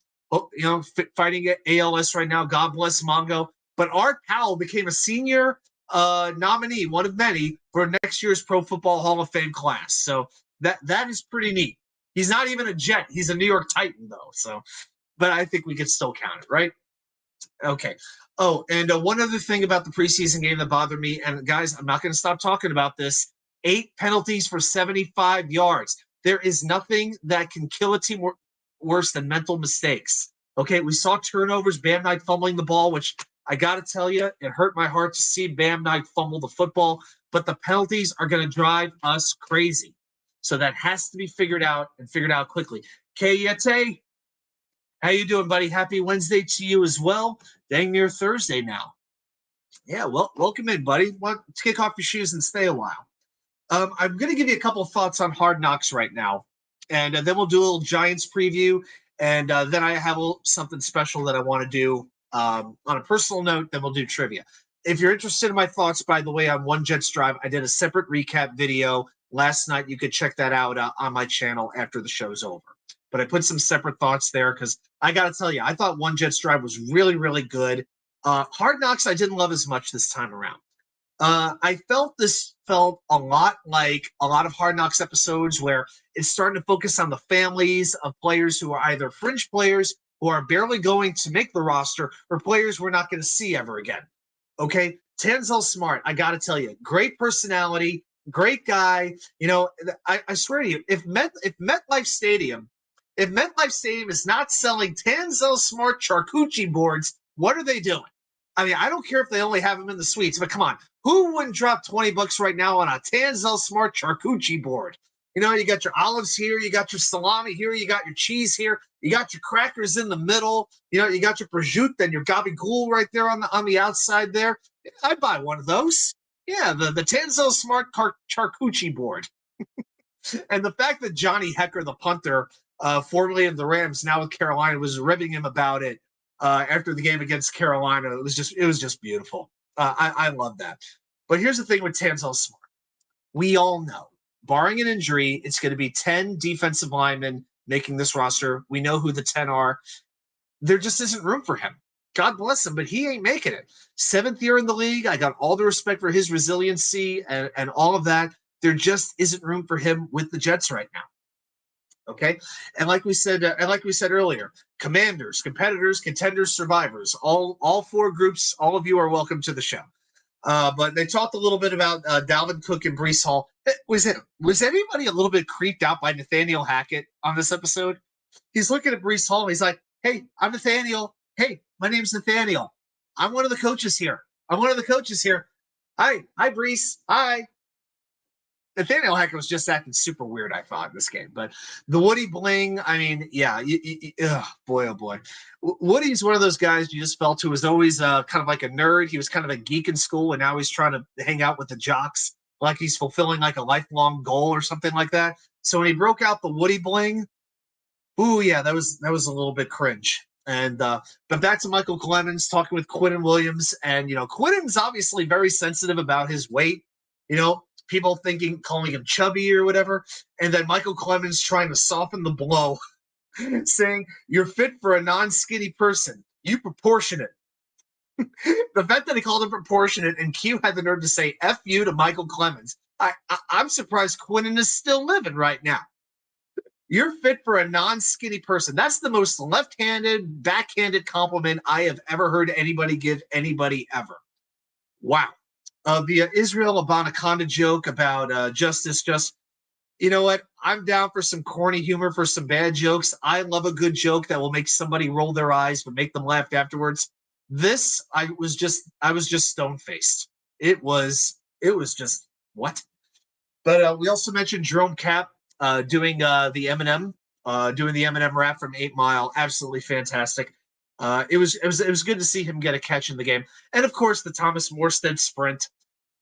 Fighting ALS right now. God bless Mongo. But Art Powell became a senior nominee, one of many, for next year's Pro Football Hall of Fame class. So that is pretty neat. He's not even a Jet. He's a New York Titan, though. So, but I think we could still count it, right? Okay. Oh, and one other thing about the preseason game that bothered me, and guys, I'm not going to stop talking about this. 8 penalties for 75 yards. There is nothing that can kill a team worse than mental mistakes. Okay, we saw turnovers, Bam Knight fumbling the ball, which I got to tell you, it hurt my heart to see Bam Knight fumble the football, but the penalties are going to drive us crazy. So that has to be figured out quickly. Kayete, how you doing, buddy? Happy Wednesday to you as well. Dang near Thursday now. Yeah, well, welcome in, buddy. Let's kick off your shoes and stay a while. I'm going to give you a couple of thoughts on Hard Knocks right now, and then we'll do a little Giants preview, and then I have something special that I want to do on a personal note. Then we'll do trivia. If you're interested in my thoughts, by the way, on One Jets Drive, I did a separate recap video last night. You could check that out on my channel after the show's over. But I put some separate thoughts there because I got to tell you, I thought One Jets Drive was really, really good. Hard Knocks, I didn't love as much this time around. I felt a lot like a lot of Hard Knocks episodes where it's starting to focus on the families of players who are either fringe players who are barely going to make the roster or players we're not going to see ever again. Okay, Tanzel Smart, I got to tell you, great personality, great guy. I swear to you, if MetLife Stadium is not selling Tanzel Smart charcuterie boards, what are they doing? I mean, I don't care if they only have them in the suites, but come on, who wouldn't drop $20 right now on a Tanzel Smart charcuterie board? You got your olives here, you got your salami here, you got your cheese here, you got your crackers in the middle, you got your prosciutto and your gabagool right there on the outside there. I'd buy one of those. Yeah, the Tanzel Smart charcuterie board. And the fact that Johnny Hecker, the punter, formerly of the Rams, now with Carolina, was ribbing him about it after the game against Carolina. It was just beautiful. I love that. But here's the thing with Tanzel Smart. We all know, barring an injury, it's going to be 10 defensive linemen making this roster. We know who the 10 are. There just isn't room for him. God bless him, but he ain't making it. 7th year in the league. I got all the respect for his resiliency and all of that. There just isn't room for him with the Jets right now. Okay, and like we said earlier, commanders, competitors, contenders, survivors, all 4 groups, all of you are welcome to the show. But they talked a little bit about Dalvin Cook and Breece Hall. Was anybody a little bit creeped out by Nathaniel Hackett on this episode? He's looking at Breece Hall and he's like, "Hey, I'm Nathaniel. Hey, my name's Nathaniel. I'm one of the coaches here. Hi, Breece. Hi." Nathaniel Hackett was just acting super weird, I thought, in this game. But the Woody Bling, I mean, yeah, boy, oh boy. Woody's one of those guys you just felt who was always kind of like a nerd. He was kind of a geek in school, and now he's trying to hang out with the jocks like he's fulfilling like a lifelong goal or something like that. So when he broke out the Woody Bling, ooh, yeah, that was a little bit cringe. And but back to Michael Clemons talking with Quinnen Williams. And, Quinnen's obviously very sensitive about his weight. People calling him chubby or whatever. And then Michael Clemens trying to soften the blow, saying, "You're fit for a non-skinny person. You proportionate." The fact that he called him proportionate and Q had the nerve to say "F you" to Michael Clemens. I'm surprised Quinnen is still living right now. You're fit for a non-skinny person. That's the most left-handed, backhanded compliment I have ever heard anybody give anybody ever. Wow. The Israel Abanaconda joke about justice, you know what? I'm down for some corny humor, for some bad jokes. I love a good joke that will make somebody roll their eyes but make them laugh afterwards. This, I was just stone-faced. It was just what? But we also mentioned Jerome Cap doing the Eminem, doing the Eminem rap from 8 Mile. Absolutely fantastic. It was good to see him get a catch in the game, and of course the Thomas Morstead sprint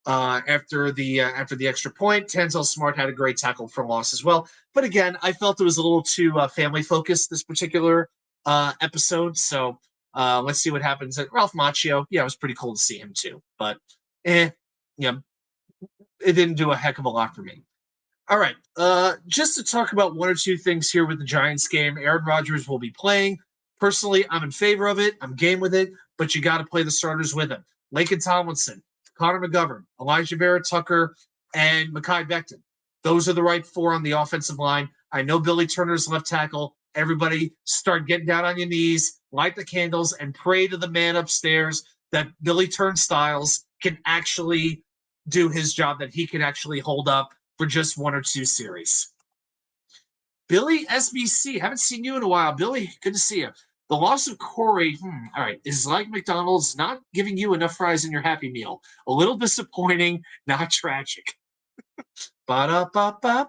after the extra point. Tanzel Smart had a great tackle for loss as well. But again, I felt it was a little too family focused this particular episode. So let's see what happens at Ralph Macchio. Yeah, it was pretty cool to see him too. But it didn't do a heck of a lot for me. All right, just to talk about one or two things here with the Giants game. Aaron Rodgers will be playing. Personally, I'm in favor of it. I'm game with it, but you got to play the starters with him. Laken Tomlinson, Connor McGovern, Elijah Vera Tucker, and Mekhi Becton. Those are the right four on the offensive line. I know Billy Turner's left tackle. Everybody start getting down on your knees, light the candles, and pray to the man upstairs that Billy Turnstiles can actually do his job, that he can actually hold up for just one or two series. Billy SBC, haven't seen you in a while. Billy, good to see you. The loss of Corey, all right, is like McDonald's not giving you enough fries in your Happy Meal. A little disappointing, not tragic. Ba-da-ba-ba-ba.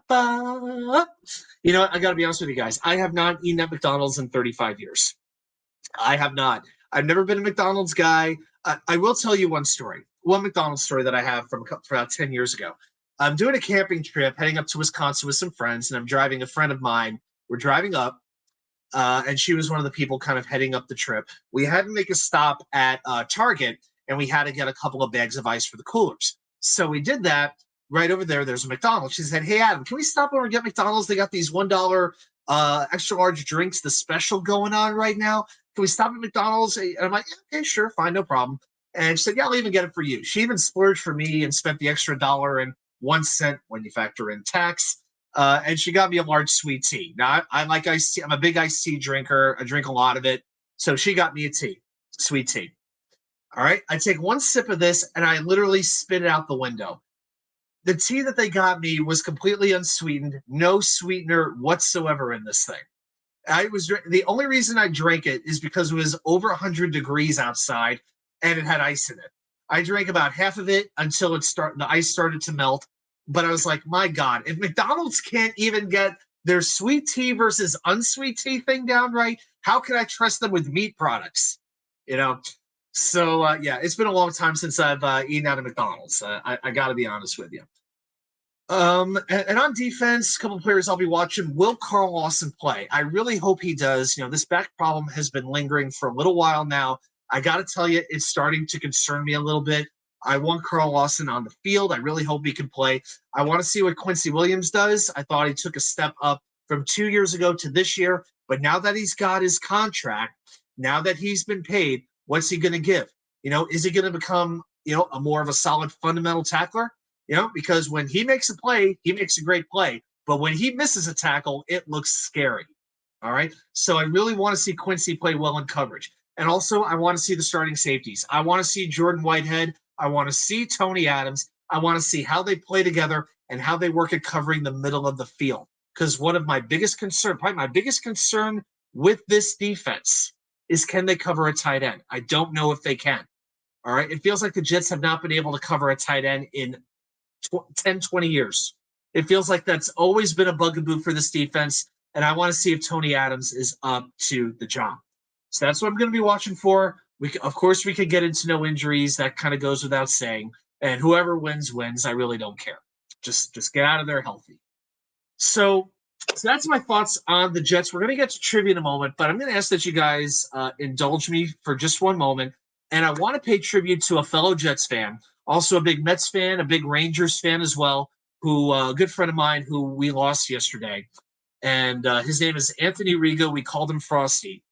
You know what? I got to be honest with you guys. I have not eaten at McDonald's in 35 years. I have not. I've never been a McDonald's guy. I will tell you one McDonald's story that I have from about 10 years ago. I'm doing a camping trip, heading up to Wisconsin with some friends, and I'm driving a friend of mine. We're driving up, and she was one of the people kind of heading up the trip. We had to make a stop at Target, and we had to get a couple of bags of ice for the coolers. So we did that. Right over there, there's a McDonald's. She said, "Hey, Adam, can we stop over and get McDonald's? They got these $1 extra large drinks, the special going on right now. Can we stop at McDonald's?" And I'm like, "Okay, sure, fine, no problem." And she said, "Yeah, I'll even get it for you." She even splurged for me and spent the extra $1.01 when you factor in tax. And she got me a large sweet tea. Now, I like iced tea. I'm a big iced tea drinker. I drink a lot of it. So she got me a sweet tea. All right. I take one sip of this and I literally spit it out the window. The tea that they got me was completely unsweetened, no sweetener whatsoever in this thing. The only reason I drank it is because it was over 100 degrees outside and it had ice in it. I drank about half of it until the ice started to melt. But I was like, my God, if McDonald's can't even get their sweet tea versus unsweet tea thing down right, how can I trust them with meat products? So yeah, it's been a long time since I've eaten out of McDonald's. I got to be honest with you. And on defense, a couple of players I'll be watching. Will Carl Lawson play? I really hope he does. This back problem has been lingering for a little while now. I got to tell you, it's starting to concern me a little bit. I want Carl Lawson on the field. I really hope he can play. I want to see what Quincy Williams does. I thought he took a step up from 2 years ago to this year. But now that he's got his contract, now that he's been paid, what's he going to give? Is he going to become, a more of a solid fundamental tackler? Because when he makes a play, he makes a great play. But when he misses a tackle, it looks scary. All right. So I really want to see Quincy play well in coverage. And also, I want to see the starting safeties. I want to see Jordan Whitehead. I want to see Tony Adams. I want to see how they play together and how they work at covering the middle of the field. Because one of my biggest concern, probably my biggest concern with this defense is, can they cover a tight end? I don't know if they can. All right. It feels like the Jets have not been able to cover a tight end in 10, 20 years. It feels like that's always been a bugaboo for this defense. And I want to see if Tony Adams is up to the job. So that's what I'm going to be watching for. Of course, we could get into no injuries. That kind of goes without saying. And whoever wins, wins. I really don't care. Just get out of there healthy. So that's my thoughts on the Jets. We're going to get to trivia in a moment, but I'm going to ask that you guys indulge me for just one moment. And I want to pay tribute to a fellow Jets fan, Also a big Mets fan, a big Rangers fan as well, who a good friend of mine who we lost yesterday. And his name is Anthony Rigo. We called him Frosty.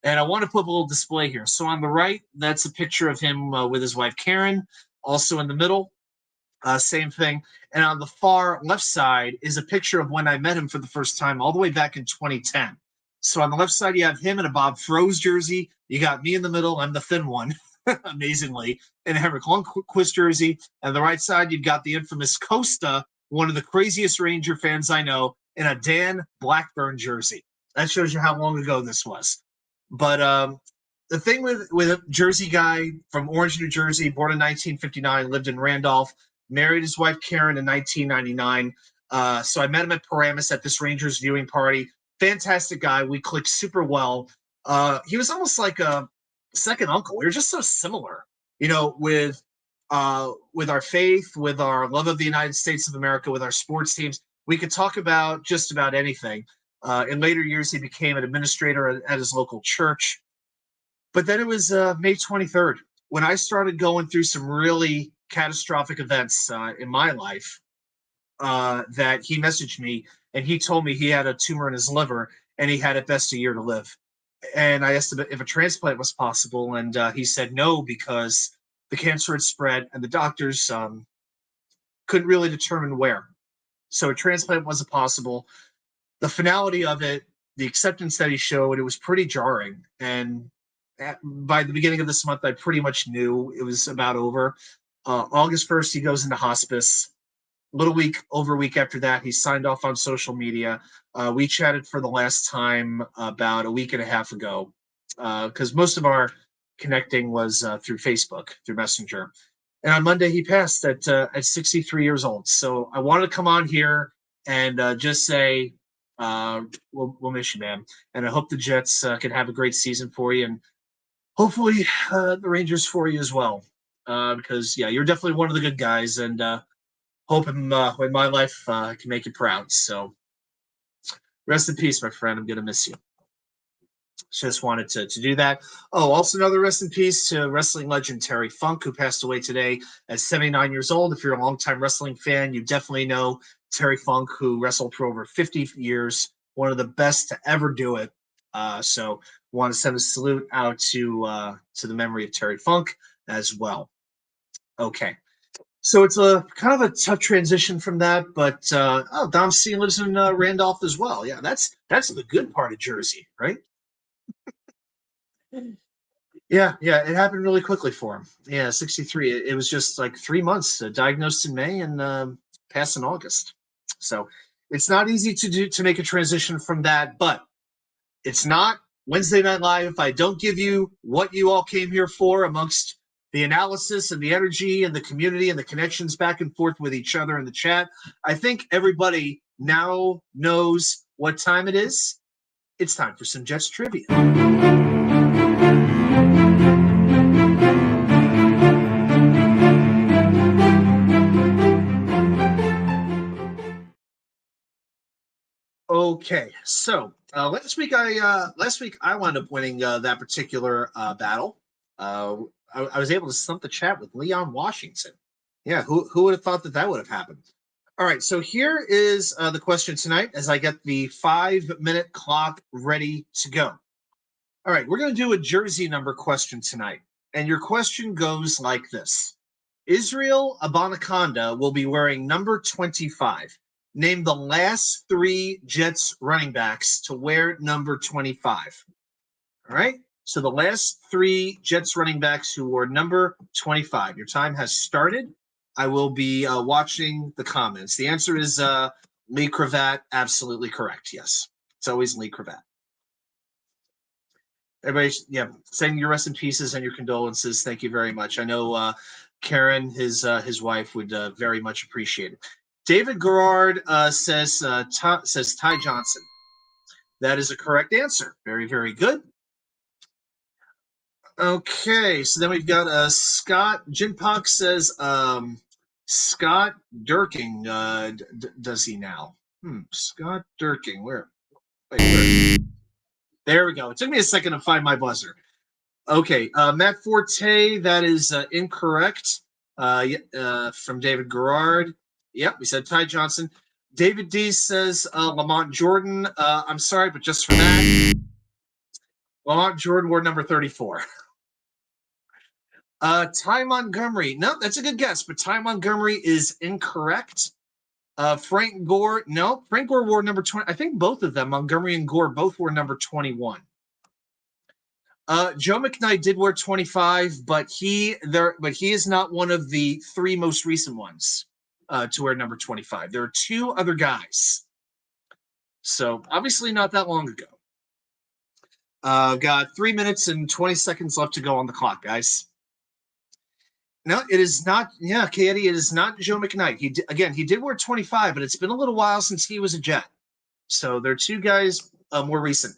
And I want to put a little display here. So on the right, that's a picture of him with his wife, Karen. Also in the middle, same thing. And on the far left side is a picture of when I met him for the first time, all the way back in 2010. So on the left side, you have him in a Bob Froese jersey. You got me in the middle. I'm the thin one, amazingly, in a Henrik Lundqvist jersey. And the right side, you've got the infamous Costa, one of the craziest Ranger fans I know, in a Dan Blackburn jersey. That shows you how long ago this was. But the thing with a Jersey guy from Orange, New Jersey, born in 1959, lived in Randolph, married his wife Karen in 1999. So I met him at Paramus at this Rangers viewing party. Fantastic guy. We clicked super well. He was almost like a second uncle. We were just so similar, with our faith, with our love of the United States of America, with our sports teams. We could talk about just about anything. In later years, he became an administrator at his local church. But then it was May 23rd when I started going through some really catastrophic events in my life that he messaged me, and he told me he had a tumor in his liver and he had at best a year to live. And I asked him if a transplant was possible, and he said no, because the cancer had spread and the doctors couldn't really determine where. So a transplant wasn't possible. The finality of it, the acceptance that he showed, it was pretty jarring. And by the beginning of this month, I pretty much knew it was about over. August 1st, he goes into hospice. Over a week after that, he signed off on social media. We chatted for the last time about a week and a half ago, because most of our connecting was through Facebook, through Messenger. And on Monday, he passed at 63 years old. So I wanted to come on here and just say, we'll miss you, man. And I hope the Jets can have a great season for you, and hopefully the Rangers for you as well. Because, yeah, you're definitely one of the good guys, and hoping when my life can make you proud. So rest in peace, my friend. I'm going to miss you. Just wanted to do that. Oh, also another rest in peace to wrestling legend Terry Funk, who passed away today at 79 years old. If you're a longtime wrestling fan, you definitely know Terry Funk, who wrestled for over 50 years, one of the best to ever do it. So want to send a salute out to the memory of Terry Funk as well. Okay. So it's a kind of a tough transition from that, but Dom C lives in Randolph as well. Yeah, that's the good part of Jersey, right? Yeah, it happened really quickly for him. Yeah, 63. It was just like 3 months, diagnosed in May and passed in August. So it's not easy to make a transition from that, but it's not Wednesday Night Live if I don't give you what you all came here for, amongst the analysis and the energy and the community and the connections back and forth with each other in the chat. I think everybody now knows what time it is. It's time for some Jets trivia. Okay, so last week I wound up winning that particular battle. I was able to stump the chat with Leon Washington. Yeah, who would have thought that would have happened? All right, so here is the question tonight as I get the 5-minute clock ready to go. All right, we're going to do a jersey number question tonight. And your question goes like this. Israel Abanikanda will be wearing number 25. Name the last 3 Jets running backs to wear number 25. All right? So the last 3 Jets running backs who wore number 25. Your time has started. I will be watching the comments. The answer is Lee Cravat. Absolutely correct. Yes. It's always Lee Cravat. Everybody, saying your rest in pieces and your condolences. Thank you very much. I know Karen, his wife, would very much appreciate it. David Garrard says Ty Johnson. That is a correct answer. Very, very good. Okay, so then we've got Scott. Jinpak says Scott Durking. Does he now? Scott Durking. Where? There we go. It took me a second to find my buzzer. Okay, Matt Forte. That is incorrect. From David Garrard. Yep, we said Ty Johnson. David D says Lamont Jordan. I'm sorry, but just for that, Lamont Jordan wore number 34. Ty Montgomery. No, that's a good guess, but Ty Montgomery is incorrect. Frank Gore. No, Frank Gore wore number 20. I think both of them, Montgomery and Gore, both wore number 21. Joe McKnight did wear 25, but he is not one of the three most recent ones to wear number 25. There are two other guys. So obviously not that long ago. Got 3 minutes and 20 seconds left to go on the clock, guys. No, it is not. Yeah, Katie, it is not Joe McKnight. He did wear 25, but it's been a little while since he was a Jet. So there are two guys more recent.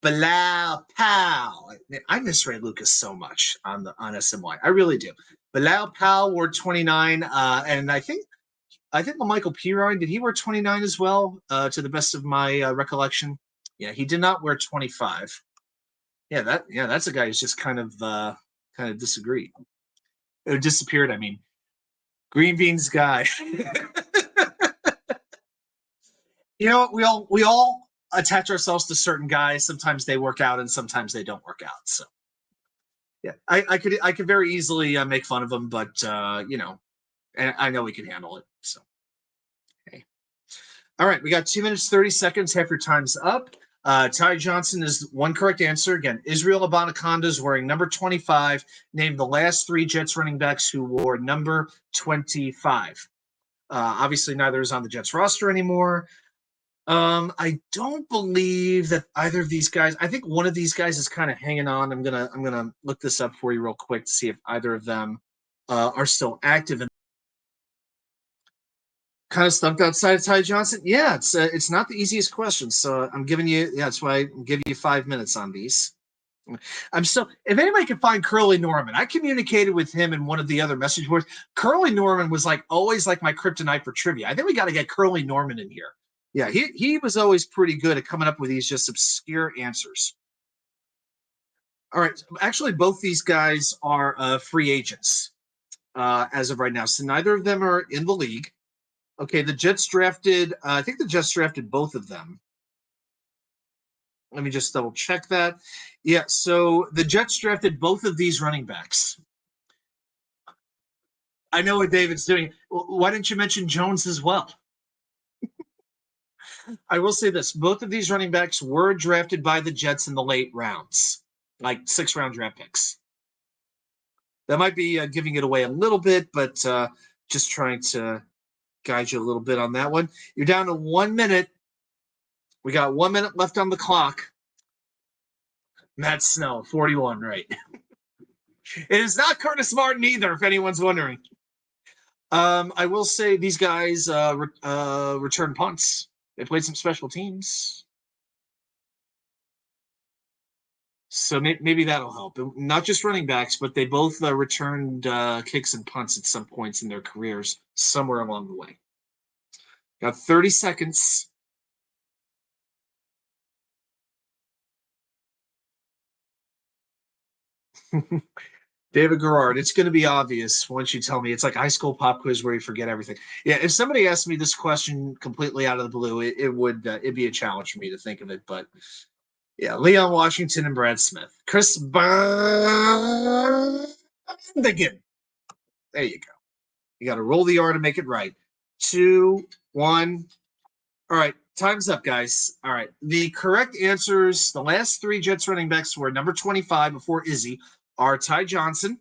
Bilal Powell. I miss Ray Lucas so much on SMY. I really do. Bilal Powell wore 29, and I think Michael Pirine, did he wear 29 as well? To the best of my recollection, yeah, he did not wear 25. Yeah, that's a guy who's just kind of disagreed. It disappeared. I mean, green beans guy. You know, we all attach ourselves to certain guys. Sometimes they work out, and sometimes they don't work out. So, yeah, I could very easily make fun of them, but you know, I know we can handle it. So, okay. All right, we got 2 minutes 30 seconds. Half your time's up. Ty Johnson is one correct answer. Again, Israel Abanikanda is wearing number 25. Name the last three Jets running backs who wore number 25. Obviously, neither is on the Jets roster anymore. I don't believe that either of these guys. I think one of these guys is kind of hanging on. I'm gonna look this up for you real quick to see if either of them are still active. Kind of stumped outside of Ty Johnson. Yeah, it's not the easiest question. So I'm giving you. Yeah, that's why I'm giving you 5 minutes on these. I'm still. If anybody can find Curly Norman, I communicated with him in one of the other message boards. Curly Norman was always like my kryptonite for trivia. I think we got to get Curly Norman in here. Yeah, he was always pretty good at coming up with these just obscure answers. All right, actually, both these guys are free agents as of right now. So neither of them are in the league. Okay, the Jets drafted. I think the Jets drafted both of them. Let me just double check that. Yeah, so the Jets drafted both of these running backs. I know what David's doing. Why didn't you mention Jones as well? I will say this. Both of these running backs were drafted by the Jets in the late rounds, like 6-round draft picks. That might be giving it away a little bit, but just trying to guide you a little bit on that one. You're down to 1 minute. We got 1 minute left on the clock. Matt Snell, 41, right. It is not Curtis Martin either, if anyone's wondering. I will say these guys return punts. They played some special teams. So maybe that'll help. Not just running backs, but they both returned kicks and punts at some points in their careers, somewhere along the way. Got 30 seconds. David Garrard, it's going to be obvious once you tell me. It's like high school pop quiz where you forget everything. Yeah, if somebody asked me this question completely out of the blue, it'd be a challenge for me to think of it. But yeah, Leon Washington and Brad Smith. Chris Bondigan. There you go. You got to roll the R to make it right. 2, 1. All right, time's up, guys. All right, the correct answers, the last three Jets running backs were number 25 before Izzy, are Ty Johnson.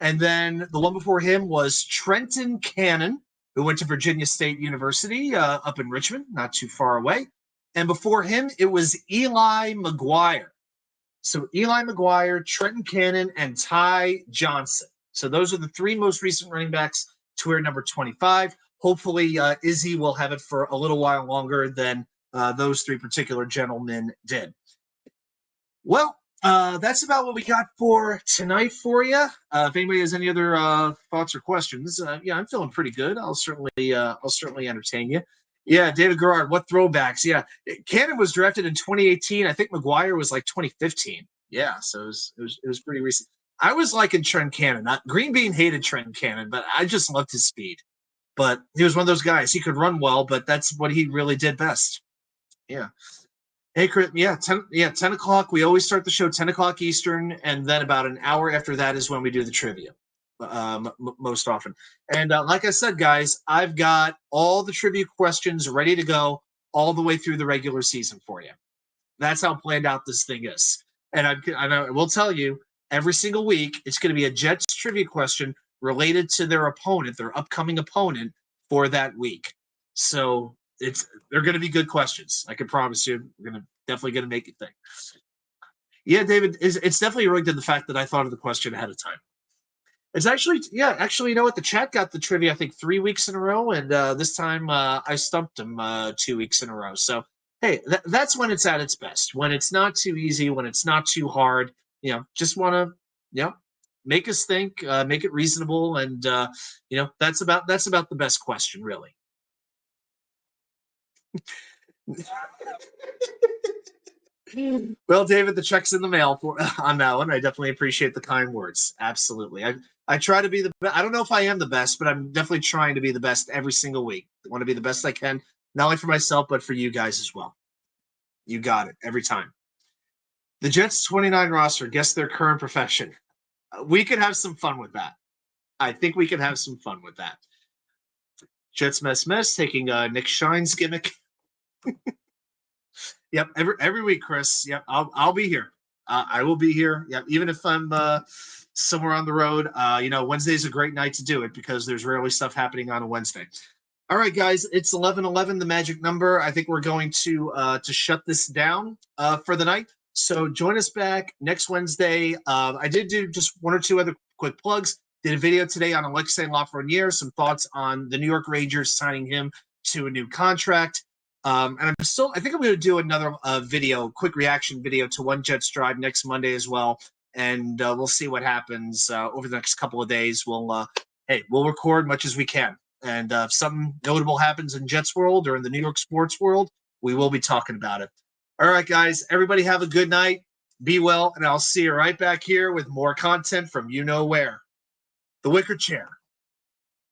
And then the one before him was Trenton Cannon, who went to Virginia State University up in Richmond, not too far away. And before him, it was Eli McGuire. So Eli McGuire, Trenton Cannon, and Ty Johnson. So those are the three most recent running backs to wear number 25. Hopefully, Izzy will have it for a little while longer than those three particular gentlemen did. Well, that's about what we got for tonight for you. If anybody has any other thoughts or questions, yeah, I'm feeling pretty good. I'll certainly entertain you. Yeah, David Garrard, what throwbacks? Yeah, Cannon was drafted in 2018. I think McGuire was like 2015. Yeah, so it was pretty recent. I was liking Trent Cannon. Green Bean hated Trent Cannon, but I just loved his speed. But he was one of those guys. He could run well, but that's what he really did best. Yeah. Hey, Chris. Yeah, 10 o'clock. We always start the show 10 o'clock Eastern, and then about an hour after that is when we do the trivia, most often. And like I said, guys, I've got all the trivia questions ready to go all the way through the regular season for you. That's how planned out this thing is. And I will tell you, every single week, it's going to be a Jets trivia question related to their opponent, their upcoming opponent for that week. So they're going to be good questions. I can promise you. We're definitely going to make it think. Yeah, David, it's definitely rigged in the fact that I thought of the question ahead of time. It's actually, you know what? The chat got the trivia, I think, 3 weeks in a row. And this time I stumped them 2 weeks in a row. So, hey, that's when it's at its best. When it's not too easy, when it's not too hard, just want to, make us think, make it reasonable. And, that's about the best question, really. Well, David, the check's in the mail on that one. I definitely appreciate the kind words. Absolutely. I try to be the best. I don't know if I am the best, but I'm definitely trying to be the best every single week. I want to be the best I can, not only for myself, but for you guys as well. You got it every time. The Jets 29 roster, guess their current profession. We could have some fun with that. I think we can have some fun with that. Jets mess taking Nick Shine's gimmick. Yep, every week, Chris. Yep, I'll be here. I will be here. Yep, even if I'm somewhere on the road. Wednesday's a great night to do it because there's rarely stuff happening on a Wednesday. All right, guys, it's 11:11, the magic number. I think we're going to shut this down for the night. So join us back next Wednesday. I did do just one or two other quick plugs. Did a video today on Alexei Lafreniere, some thoughts on the New York Rangers signing him to a new contract. And I think I'm going to do another quick reaction video to One Jets Drive next Monday as well. And we'll see what happens over the next couple of days. We'll record much as we can. And if something notable happens in Jets world or in the New York sports world, we will be talking about it. All right, guys, everybody have a good night. Be well, and I'll see you right back here with more content from you know where. The Wicker Chair.